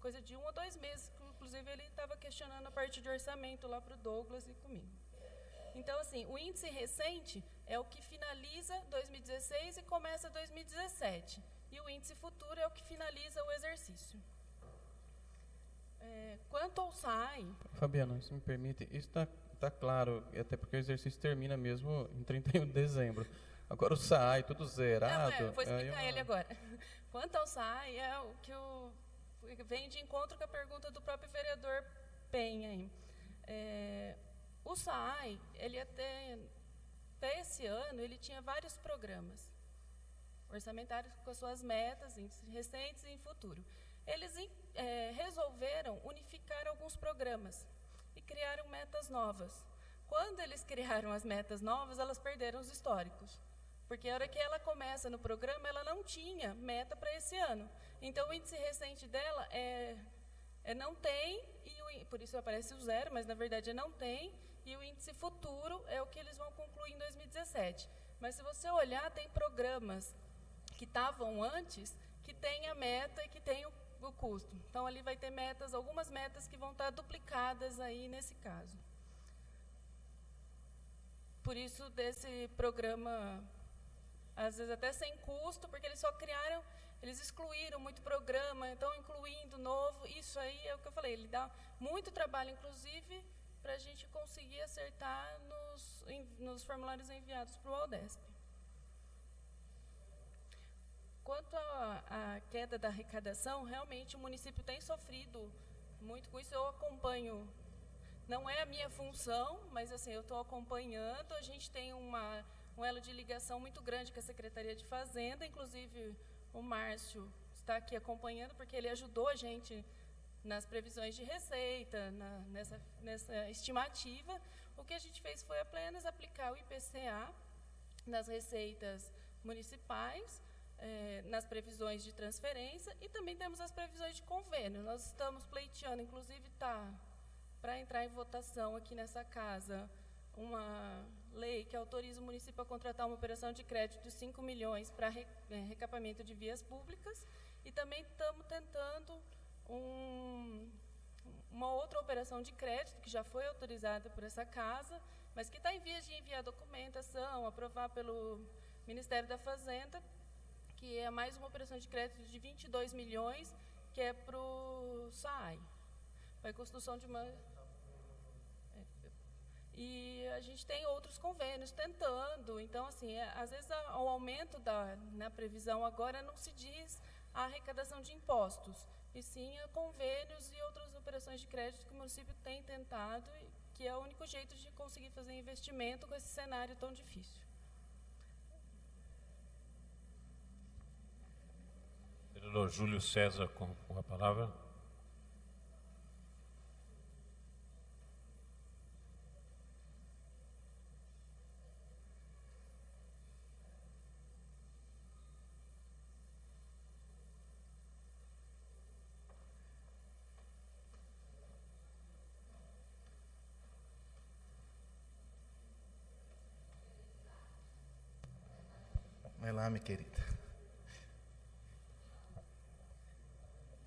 coisa de 1 ou 2 meses. Inclusive, ele estava questionando a parte de orçamento lá para o Douglas e comigo. Então, assim, o índice recente é o que finaliza 2016 e começa 2017. E o índice futuro é o que finaliza o exercício. Quanto ao SAI... Fabiana, se me permite, isso está claro, até porque o exercício termina mesmo em 31 de dezembro. Agora o SAI, tudo zerado... Não, vou explicar ele agora. Quanto ao SAI, é o que vem de encontro com a pergunta do próprio vereador Penha. O SAI, ele até esse ano, ele tinha vários programas orçamentários com as suas metas recentes e em futuro. Eles resolveram unificar alguns programas e criaram metas novas. Quando eles criaram as metas novas, elas perderam os históricos. Porque a hora que ela começa no programa, ela não tinha meta para esse ano. Então, o índice recente dela não tem, e por isso aparece o 0, mas na verdade não tem, e o índice futuro é o que eles vão concluir em 2017. Mas se você olhar, tem programas que estavam antes, que tem a meta e que tem o custo. Então, ali vai ter algumas metas que vão estar duplicadas aí nesse caso. Por isso, desse programa, às vezes até sem custo, porque eles só criaram, eles excluíram muito programa, então incluindo novo, isso aí é o que eu falei, ele dá muito trabalho, inclusive, para a gente conseguir acertar nos formulários enviados para o Aldesp. Quanto à queda da arrecadação, realmente o município tem sofrido muito com isso. Eu acompanho, não é a minha função, mas assim, eu estou acompanhando. A gente tem um elo de ligação muito grande com a Secretaria de Fazenda, inclusive o Márcio está aqui acompanhando, porque ele ajudou a gente nas previsões de receita, nessa estimativa. O que a gente fez foi apenas aplicar o IPCA nas receitas municipais, nas previsões de transferência, e também temos as previsões de convênio. Nós estamos pleiteando, inclusive está para entrar em votação aqui nessa casa, uma lei que autoriza o município a contratar uma operação de crédito de 5 milhões para recapamento de vias públicas, e também estamos tentando uma outra operação de crédito que já foi autorizada por essa casa, mas que está em vias de enviar documentação, aprovar pelo Ministério da Fazenda, que é mais uma operação de crédito de 22 milhões, que é para o SAAI, para a construção de uma... E a gente tem outros convênios tentando. Então, assim, às vezes o aumento na previsão agora não se diz a arrecadação de impostos, e sim a convênios e outras operações de crédito que o município tem tentado, e que é o único jeito de conseguir fazer investimento com esse cenário tão difícil. Vereador Júlio César com a palavra. Vai lá, minha querida.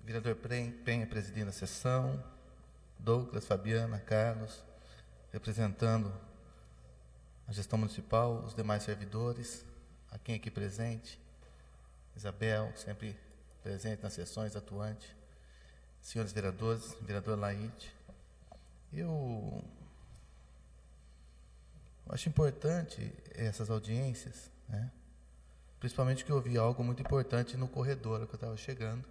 Vereador Penha presidindo a sessão, Douglas, Fabiana, Carlos, representando a gestão municipal, os demais servidores, a quem aqui presente, Isabel, sempre presente nas sessões, atuante, senhores vereadores, vereador Laide. Eu acho importante essas audiências, né? Principalmente que eu ouvi algo muito importante no corredor que eu estava chegando.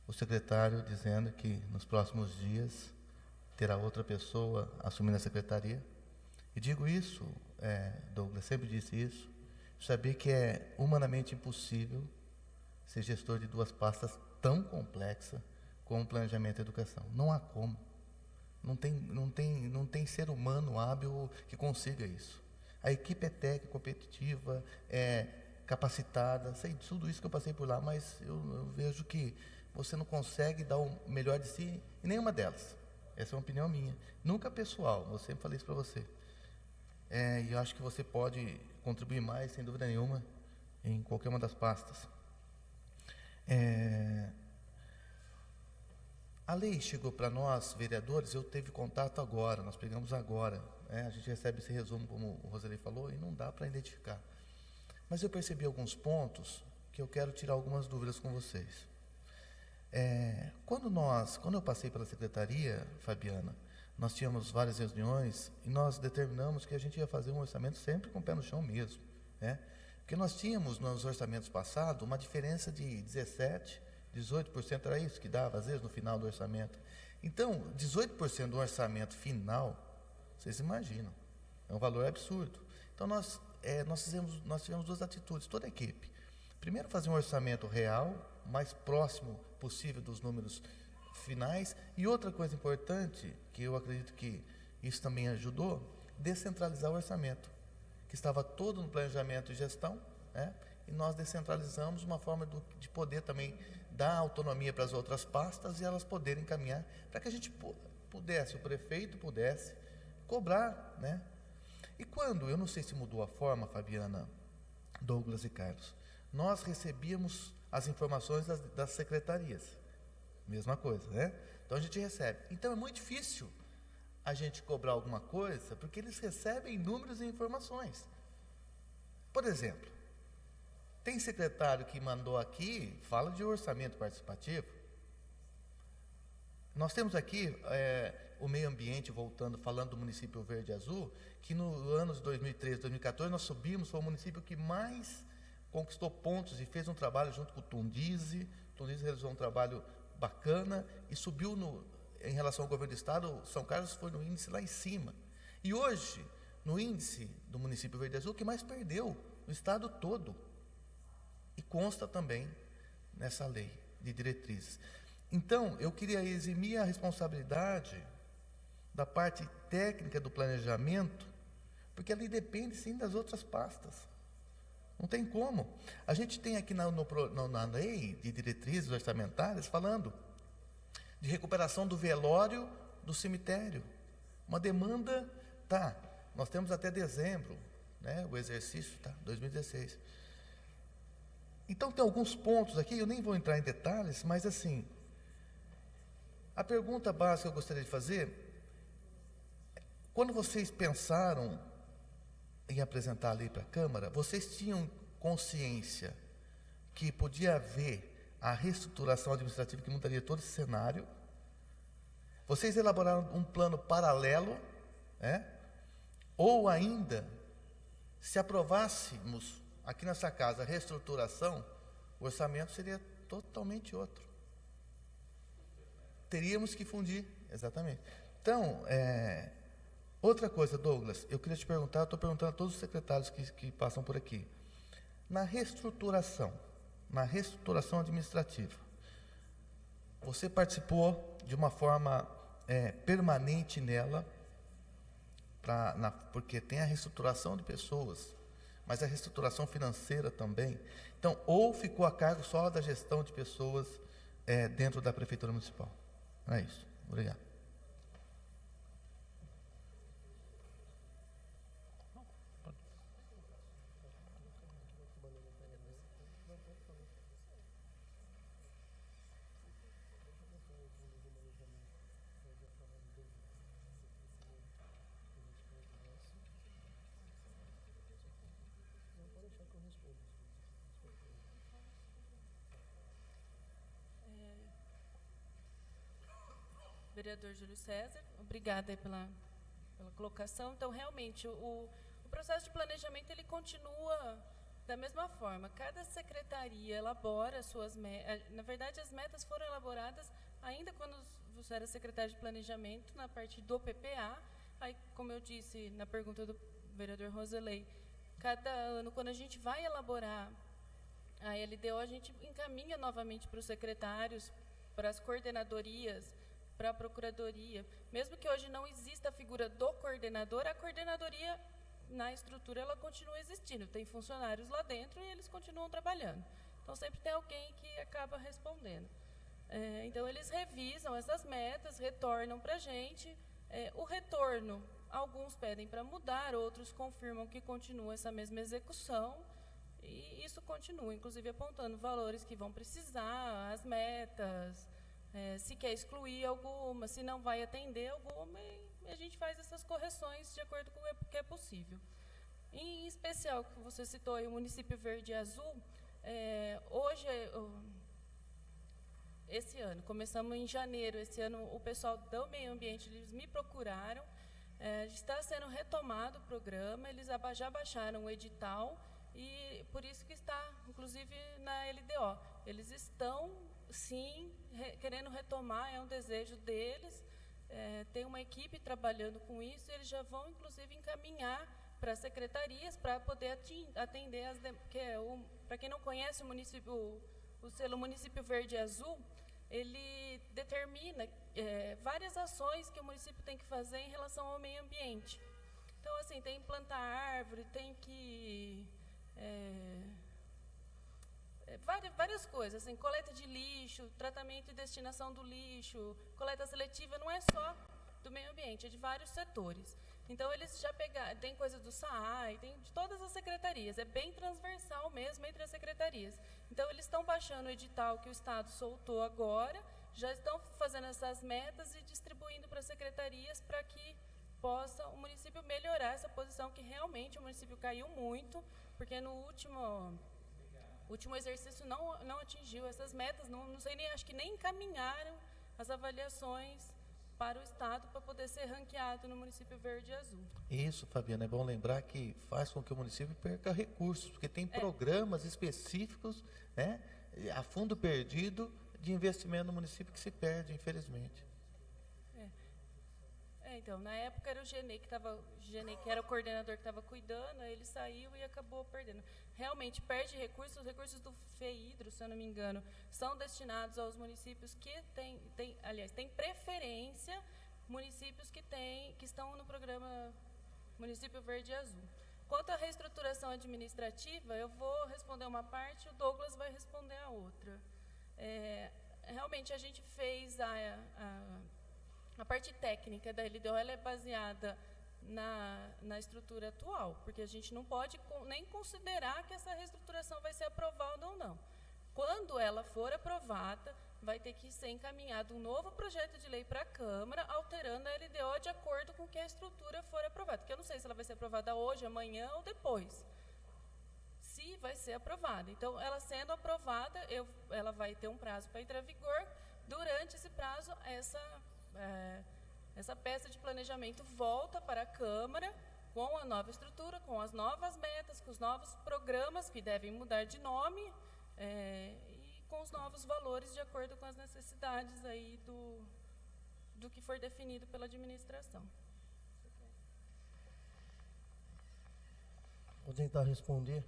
O secretário dizendo que nos próximos dias terá outra pessoa assumindo a secretaria. E digo isso, Douglas sempre disse isso, saber que é humanamente impossível ser gestor de duas pastas tão complexas como planejamento e educação. Não há como. Não tem ser humano hábil que consiga isso. A equipe é técnica, competitiva, capacitada, sei tudo isso que eu passei por lá, mas eu vejo que você não consegue dar o melhor de si em nenhuma delas. Essa é uma opinião minha. Nunca pessoal, eu sempre falei isso para você. E eu acho que você pode contribuir mais, sem dúvida nenhuma, em qualquer uma das pastas. A lei chegou para nós, vereadores, eu tive contato agora, nós pegamos agora. A gente recebe esse resumo, como o Roseli falou, e não dá para identificar. Mas eu percebi alguns pontos que eu quero tirar algumas dúvidas com vocês. Quando eu passei pela secretaria, Fabiana, nós tínhamos várias reuniões e nós determinamos que a gente ia fazer um orçamento sempre com o pé no chão mesmo, né? Porque nós tínhamos nos orçamentos passados uma diferença de 17%, 18%, era isso que dava, às vezes, no final do orçamento. Então, 18% do orçamento final, vocês imaginam, é um valor absurdo. Então, nós tivemos duas atitudes, toda a equipe. Primeiro, fazer um orçamento real, mais próximo possível dos números finais. E outra coisa importante, que eu acredito que isso também ajudou, descentralizar o orçamento, que estava todo no planejamento e gestão, né? E nós descentralizamos uma forma de poder também dar autonomia para as outras pastas e elas poderem caminhar, para que a gente pudesse, o prefeito pudesse cobrar, né? E quando, eu não sei se mudou a forma, Fabiana, Douglas e Carlos, nós recebíamos as informações das secretarias, mesma coisa, né? Então a gente recebe. Então é muito difícil a gente cobrar alguma coisa, porque eles recebem números e informações. Por exemplo, tem secretário que mandou aqui, fala de orçamento participativo. Nós temos aqui o meio ambiente, falando do município Verde e Azul, que no ano de 2013, 2014, nós subimos, foi o município que mais conquistou pontos e fez um trabalho junto com o Tundize. O Tundize realizou um trabalho bacana e subiu em relação ao governo do estado. São Carlos foi no índice lá em cima. E hoje, no índice do município Verde e Azul, o que mais perdeu no estado todo. E consta também nessa lei de diretrizes. Então, eu queria eximir a responsabilidade da parte técnica do planejamento, porque ali depende sim das outras pastas. Não tem como. A gente tem aqui na lei de diretrizes orçamentárias falando de recuperação do velório do cemitério. Uma demanda, Nós temos até dezembro, né, o exercício, tá? 2016. Então, tem alguns pontos aqui, eu nem vou entrar em detalhes, mas assim, a pergunta básica que eu gostaria de fazer, quando vocês pensaram em apresentar a lei para a Câmara, vocês tinham consciência que podia haver a reestruturação administrativa que mudaria todo esse cenário? Vocês elaboraram um plano paralelo, né? Ou ainda, se aprovássemos aqui nessa casa a reestruturação, o orçamento seria totalmente outro. Teríamos que fundir, exatamente. Então, outra coisa, Douglas, eu queria te perguntar, estou perguntando a todos os secretários que passam por aqui. Na reestruturação administrativa, você participou de uma forma permanente nela, porque tem a reestruturação de pessoas, mas a reestruturação financeira também. Então, ou ficou a cargo só da gestão de pessoas dentro da Prefeitura Municipal. É isso. Obrigado. Vereador Júlio César, obrigada aí pela colocação. Então, realmente, o processo de planejamento ele continua da mesma forma. Cada secretaria elabora suas metas. Na verdade, as metas foram elaboradas ainda quando você era secretário de planejamento, na parte do PPA. Aí, como eu disse na pergunta do vereador Roselei, cada ano, quando a gente vai elaborar a LDO, a gente encaminha novamente para os secretários, para as coordenadorias, para a procuradoria. Mesmo que hoje não exista a figura do coordenador, a coordenadoria, na estrutura, ela continua existindo. Tem funcionários lá dentro e eles continuam trabalhando. Então, sempre tem alguém que acaba respondendo. Então, eles revisam essas metas, retornam para a gente. O retorno, alguns pedem para mudar, outros confirmam que continua essa mesma execução. E isso continua, inclusive apontando valores que vão precisar, as metas, se quer excluir alguma, se não vai atender alguma, e a gente faz essas correções de acordo com o que é possível. Em especial, que você citou aí, o município verde e azul, hoje, esse ano, começamos em janeiro, esse ano o pessoal do meio ambiente, eles me procuraram, está sendo retomado o programa, eles já baixaram o edital, e por isso que está, inclusive, na LDO. Eles estão, sim, querendo retomar, é um desejo deles, tem uma equipe trabalhando com isso, e eles já vão, inclusive, encaminhar para as secretarias para poder atender para quem não conhece o selo Município Verde e Azul, ele determina várias ações que o município tem que fazer em relação ao meio ambiente. Então, assim, tem que plantar árvore, tem que... várias coisas, assim, coleta de lixo, tratamento e destinação do lixo, coleta seletiva, não é só do meio ambiente, é de vários setores. Então, eles já pegaram, tem coisa do SAAI, tem de todas as secretarias, é bem transversal mesmo entre as secretarias. Então, eles estão baixando o edital que o Estado soltou agora, já estão fazendo essas metas e distribuindo para as secretarias para que possa o município melhorar essa posição, que realmente o município caiu muito, porque no último exercício não atingiu essas metas, não sei nem, acho que nem encaminharam as avaliações para o Estado para poder ser ranqueado no município verde e azul. Isso, Fabiana, é bom lembrar que faz com que o município perca recursos, porque tem programas específicos, né, a fundo perdido de investimento no município que se perde, infelizmente. Então, na época era o Genei que era o coordenador que estava cuidando, aí ele saiu e acabou perdendo. Realmente perde recursos, os recursos do FEIDRO, se eu não me engano, são destinados aos municípios que têm preferência, municípios que estão no programa Município Verde e Azul. Quanto à reestruturação administrativa, eu vou responder uma parte, o Douglas vai responder a outra. Realmente, a gente fez a parte técnica da LDO, ela é baseada na estrutura atual, porque a gente não pode nem considerar que essa reestruturação vai ser aprovada ou não. Quando ela for aprovada, vai ter que ser encaminhado um novo projeto de lei para a Câmara, alterando a LDO de acordo com que a estrutura for aprovada. Porque eu não sei se ela vai ser aprovada hoje, amanhã ou depois. Se vai ser aprovada. Então, ela sendo aprovada, ela vai ter um prazo para entrar em vigor. Durante esse prazo, essa peça de planejamento volta para a Câmara com a nova estrutura, com as novas metas, com os novos programas que devem mudar de nome, e com os novos valores de acordo com as necessidades aí do que for definido pela administração. Vou tentar responder,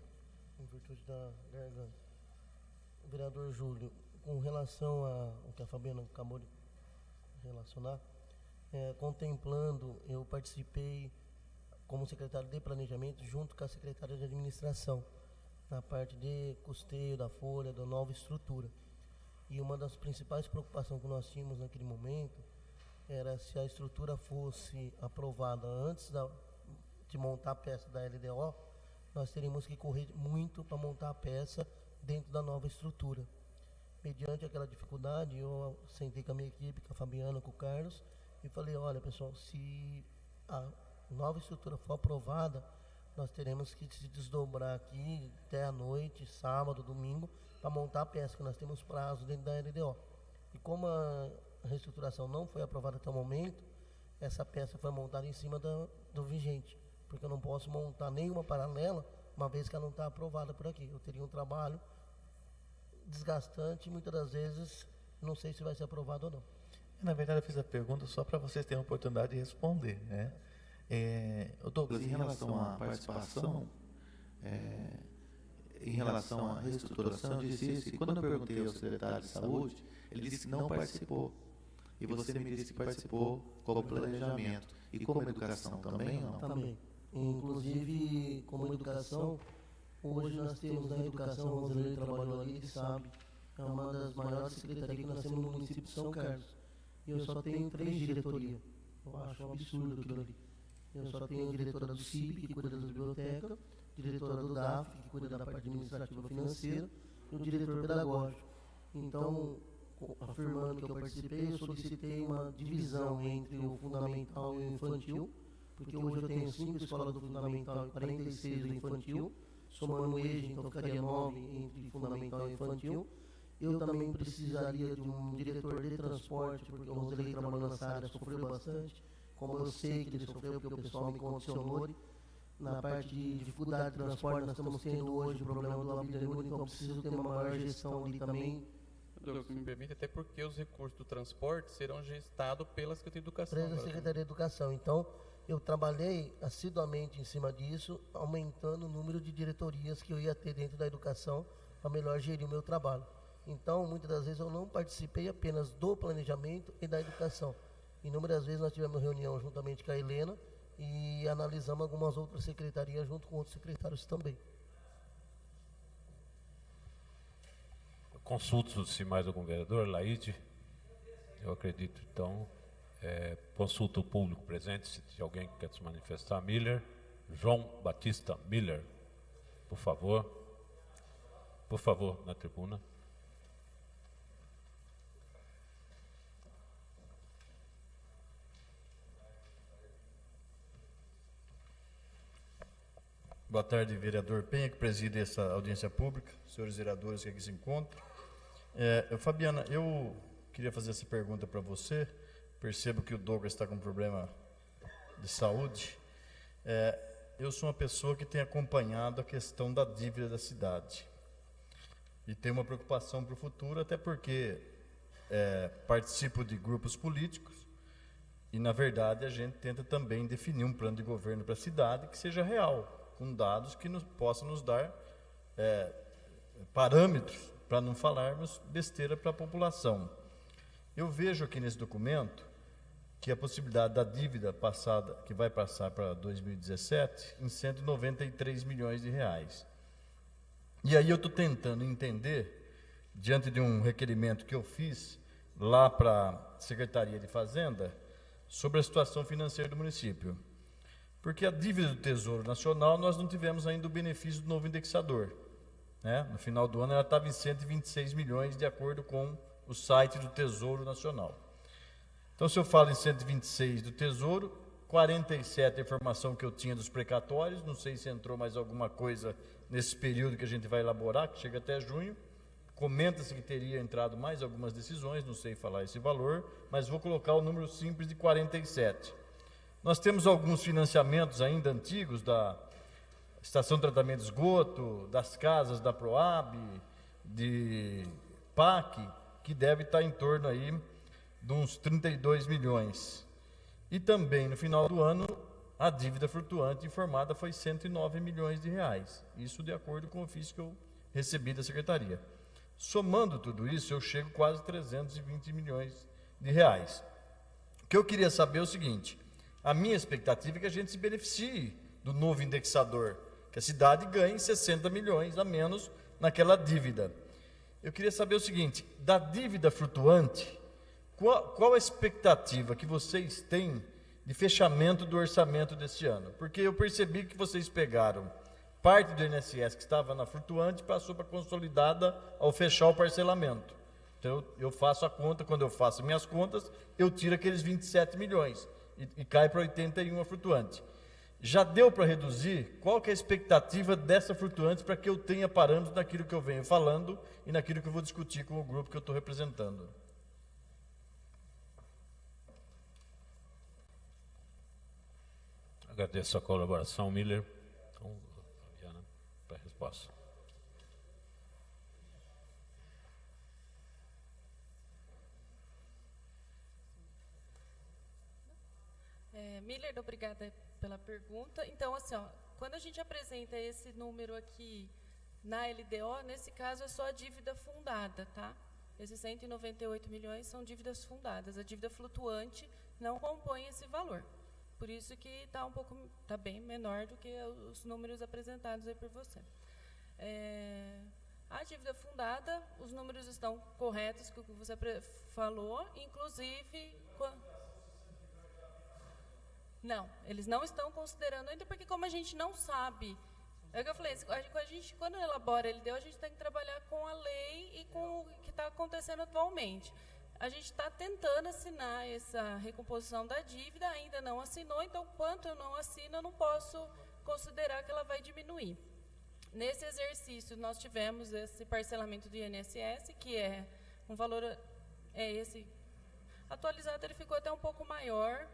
em virtude da garganta. Vereador Júlio, com relação ao que a Fabiana acabou de relacionar, contemplando, eu participei como secretário de planejamento junto com a secretária de administração, na parte de custeio da folha, da nova estrutura. E uma das principais preocupações que nós tínhamos naquele momento era se a estrutura fosse aprovada antes de montar a peça da LDO, nós teríamos que correr muito para montar a peça dentro da nova estrutura. Mediante aquela dificuldade, eu sentei com a minha equipe, com a Fabiana, com o Carlos, e falei, olha pessoal, se a nova estrutura for aprovada, nós teremos que se desdobrar aqui até a noite, sábado, domingo, para montar a peça, que nós temos prazo dentro da LDO. E como a reestruturação não foi aprovada até o momento, essa peça foi montada em cima do vigente, porque eu não posso montar nenhuma paralela, uma vez que ela não está aprovada por aqui. Eu teria um trabalho desgastante, muitas das vezes, não sei se vai ser aprovado ou não. Na verdade, eu fiz a pergunta só para vocês terem a oportunidade de responder, né? Douglas, em relação à participação, em relação à reestruturação, eu disse isso, e quando eu perguntei ao secretário de Saúde, ele disse que não participou. E você me disse que participou como planejamento. E como educação também ou não? Também. Inclusive, como educação, hoje nós temos na educação, o Roselei trabalhou ali, ele sabe, é uma das maiores secretarias que nós temos no município de São Carlos. E eu só tenho 3 diretorias. Eu acho um absurdo aquilo ali. Eu só tenho a diretora do CIB, que cuida da biblioteca, diretora do DAF, que cuida da parte administrativa financeira, e o diretor pedagógico. Então, afirmando que eu participei, eu solicitei uma divisão entre o fundamental e o infantil, porque hoje eu tenho 5 escolas do fundamental e 46 do infantil, somando o EJA, então ficaria 9 entre fundamental e infantil. Eu também precisaria de um diretor de transporte, porque o Roselei trabalhou nessa área, sofreu bastante, como eu sei que ele sofreu, porque o pessoal me condicionou. Na parte de dificuldade de transporte, nós estamos tendo hoje o problema do Abidjanur, então eu preciso ter uma maior gestão ali também. Douglas, me permite, até porque os recursos do transporte serão gestados pela Secretaria de Educação. Pela Secretaria de Educação. Então, eu trabalhei assiduamente em cima disso, aumentando o número de diretorias que eu ia ter dentro da educação para melhor gerir o meu trabalho. Então, muitas das vezes eu não participei apenas do planejamento e da educação. Inúmeras vezes nós tivemos reunião juntamente com a Helena e analisamos algumas outras secretarias junto com outros secretários também. Consulta-se mais algum vereador, Laide? Eu acredito, então. Consulta o público presente, se alguém quer se manifestar. Miller, João Batista Miller, por favor. Por favor, na tribuna. Boa tarde, vereador Penha, que preside essa audiência pública, senhores vereadores que aqui se encontram. Fabiana, eu queria fazer essa pergunta para você. Percebo que o Douglas está com um problema de saúde. Eu sou uma pessoa que tem acompanhado a questão da dívida da cidade. E tenho uma preocupação para o futuro, até porque participo de grupos políticos e, na verdade, a gente tenta também definir um plano de governo para a cidade que seja real, com dados que possam nos dar parâmetros para não falarmos besteira para a população. Eu vejo aqui nesse documento que a possibilidade da dívida passada, que vai passar para 2017, em 193 milhões de reais. E aí eu estou tentando entender, diante de um requerimento que eu fiz lá para a Secretaria de Fazenda, sobre a situação financeira do município. Porque a dívida do Tesouro Nacional, nós não tivemos ainda o benefício do novo indexador, né? No final do ano ela estava em 126 milhões, de acordo com o site do Tesouro Nacional. Então, se eu falo em 126 do Tesouro, 47 é a informação que eu tinha dos precatórios, não sei se entrou mais alguma coisa nesse período que a gente vai elaborar, que chega até junho. Comenta-se que teria entrado mais algumas decisões, não sei falar esse valor, mas vou colocar o número simples de 47. Nós temos alguns financiamentos ainda antigos da Estação de Tratamento de Esgoto, das casas da Proab, de PAC, que deve estar em torno aí de uns 32 milhões. E também, no final do ano, a dívida flutuante informada foi 109 milhões de reais. Isso de acordo com o ofício que eu recebi da Secretaria. Somando tudo isso, eu chego quase 320 milhões de reais. O que eu queria saber é o seguinte: a minha expectativa é que a gente se beneficie do novo indexador, que a cidade ganhe 60 milhões a menos naquela dívida. Eu queria saber o seguinte: da dívida flutuante, qual a expectativa que vocês têm de fechamento do orçamento deste ano? Porque eu percebi que vocês pegaram parte do INSS que estava na flutuante e passou para consolidada ao fechar o parcelamento. Então, eu faço a conta, quando eu faço minhas contas, eu tiro aqueles 27 milhões e cai para 81 a flutuante. Já deu para reduzir? Qual que é a expectativa dessa flutuante para que eu tenha parâmetros naquilo que eu venho falando e naquilo que eu vou discutir com o grupo que eu estou representando? Agradeço a colaboração, Miller. Então, Fabiana, para a resposta. Miller, obrigada pela pergunta. Então, assim, ó, quando a gente apresenta esse número aqui na LDO, nesse caso é só a dívida fundada, tá? Esses 198 milhões são dívidas fundadas. A dívida flutuante não compõe esse valor. Por isso que está bem menor do que os números apresentados aí por você. A dívida fundada, os números estão corretos, que você falou, inclusive... Não, eles não estão considerando ainda, porque como a gente não sabe, é o que eu falei, quando elabora a LDO, a gente tem que trabalhar com a lei e com o que está acontecendo atualmente. A gente está tentando assinar essa recomposição da dívida, ainda não assinou, então, quanto eu não assino, eu não posso considerar que ela vai diminuir. Nesse exercício, nós tivemos esse parcelamento do INSS, que é um valor, esse atualizado, ele ficou até um pouco maior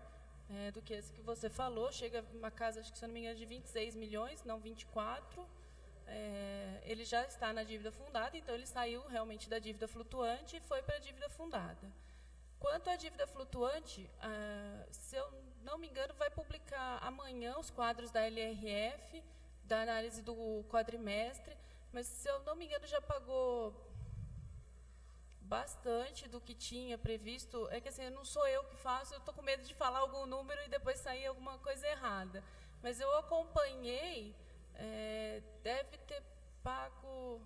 do que esse que você falou, chega uma casa, acho que se eu não me engano, de 26 milhões, não 24. Ele já está na dívida fundada, então ele saiu realmente da dívida flutuante e foi para a dívida fundada. Quanto à dívida flutuante, se eu não me engano, vai publicar amanhã os quadros da LRF, da análise do quadrimestre, mas se eu não me engano já pagou bastante do que tinha previsto. É que assim, não sou eu que faço, eu estou com medo de falar algum número e depois sair alguma coisa errada. Mas eu acompanhei, deve ter pago,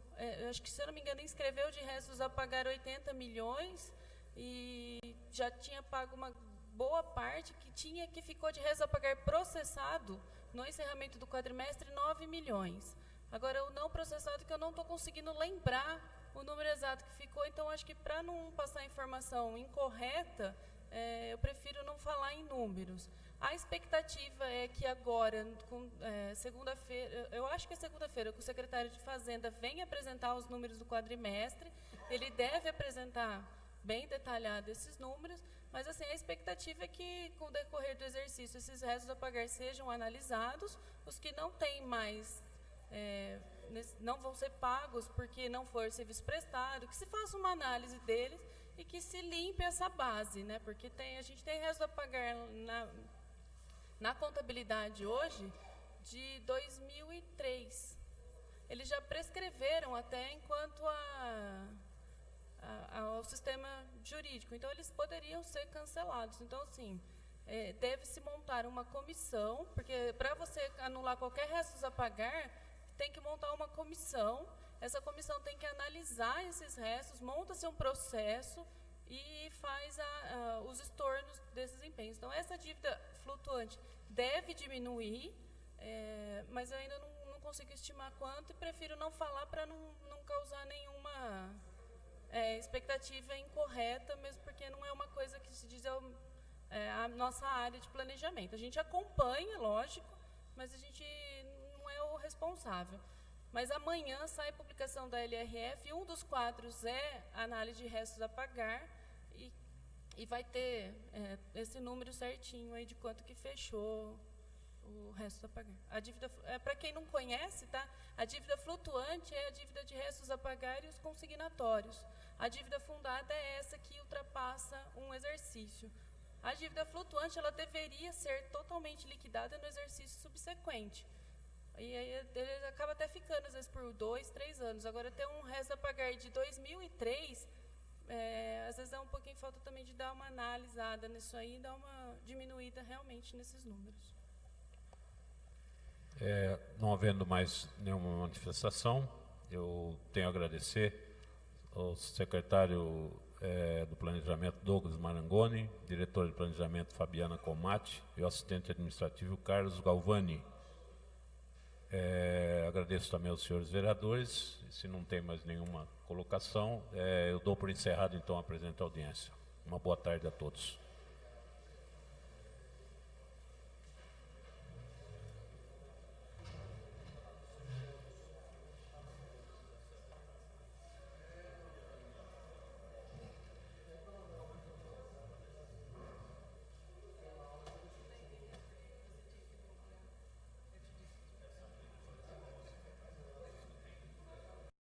acho que se eu não me engano, inscreveu de restos a pagar 80 milhões e já tinha pago uma boa parte que ficou de restos a pagar processado no encerramento do quadrimestre 9 milhões. Agora, o não processado que eu não estou conseguindo lembrar o número exato que ficou, então acho que para não passar informação incorreta, eu prefiro não falar em números. A expectativa é que agora, segunda-feira, eu acho que é segunda-feira, que o secretário de Fazenda venha apresentar os números do quadrimestre, ele deve apresentar bem detalhado esses números, mas assim, a expectativa é que, com o decorrer do exercício, esses restos a pagar sejam analisados, os que não têm mais... não vão ser pagos porque não for serviço prestado, que se faça uma análise deles e que se limpe essa base, né? Porque a gente tem resto a pagar na contabilidade hoje de 2003. Eles já prescreveram até enquanto ao sistema jurídico, então eles poderiam ser cancelados. Então, assim, deve-se montar uma comissão, porque para você anular qualquer restos a pagar, tem que montar uma comissão, essa comissão tem que analisar esses restos, monta-se um processo e faz os estornos desses empenhos. Então, essa dívida flutuante deve diminuir, mas eu ainda não consigo estimar quanto e prefiro não falar para não causar nenhuma expectativa incorreta, mesmo porque não é uma coisa que se diz a nossa área de planejamento. A gente acompanha, lógico, mas a gente não é o responsável. Mas amanhã sai a publicação da LRF, e um dos quadros é a análise de restos a pagar, e vai ter esse número certinho aí de quanto que fechou o resto a pagar. A dívida, para quem não conhece, tá? A dívida flutuante é a dívida de restos a pagar e os consignatórios. A dívida fundada é essa que ultrapassa um exercício. A dívida flutuante, ela deveria ser totalmente liquidada no exercício subsequente. E aí ele acaba até ficando, às vezes, por 2, 3 anos. Agora, ter um resto a pagar de 2003, às vezes dá um pouquinho falta também de dar uma analisada nisso aí, dar uma diminuída realmente nesses números. Não havendo mais nenhuma manifestação, eu tenho a agradecer ao secretário do Planejamento, Douglas Marangoni, diretor de Planejamento, Fabiana Comatti, e o assistente administrativo, Carlos Galvani. Agradeço também aos senhores vereadores. Se não tem mais nenhuma colocação, eu dou por encerrado, então, a presente audiência. Uma boa tarde a todos.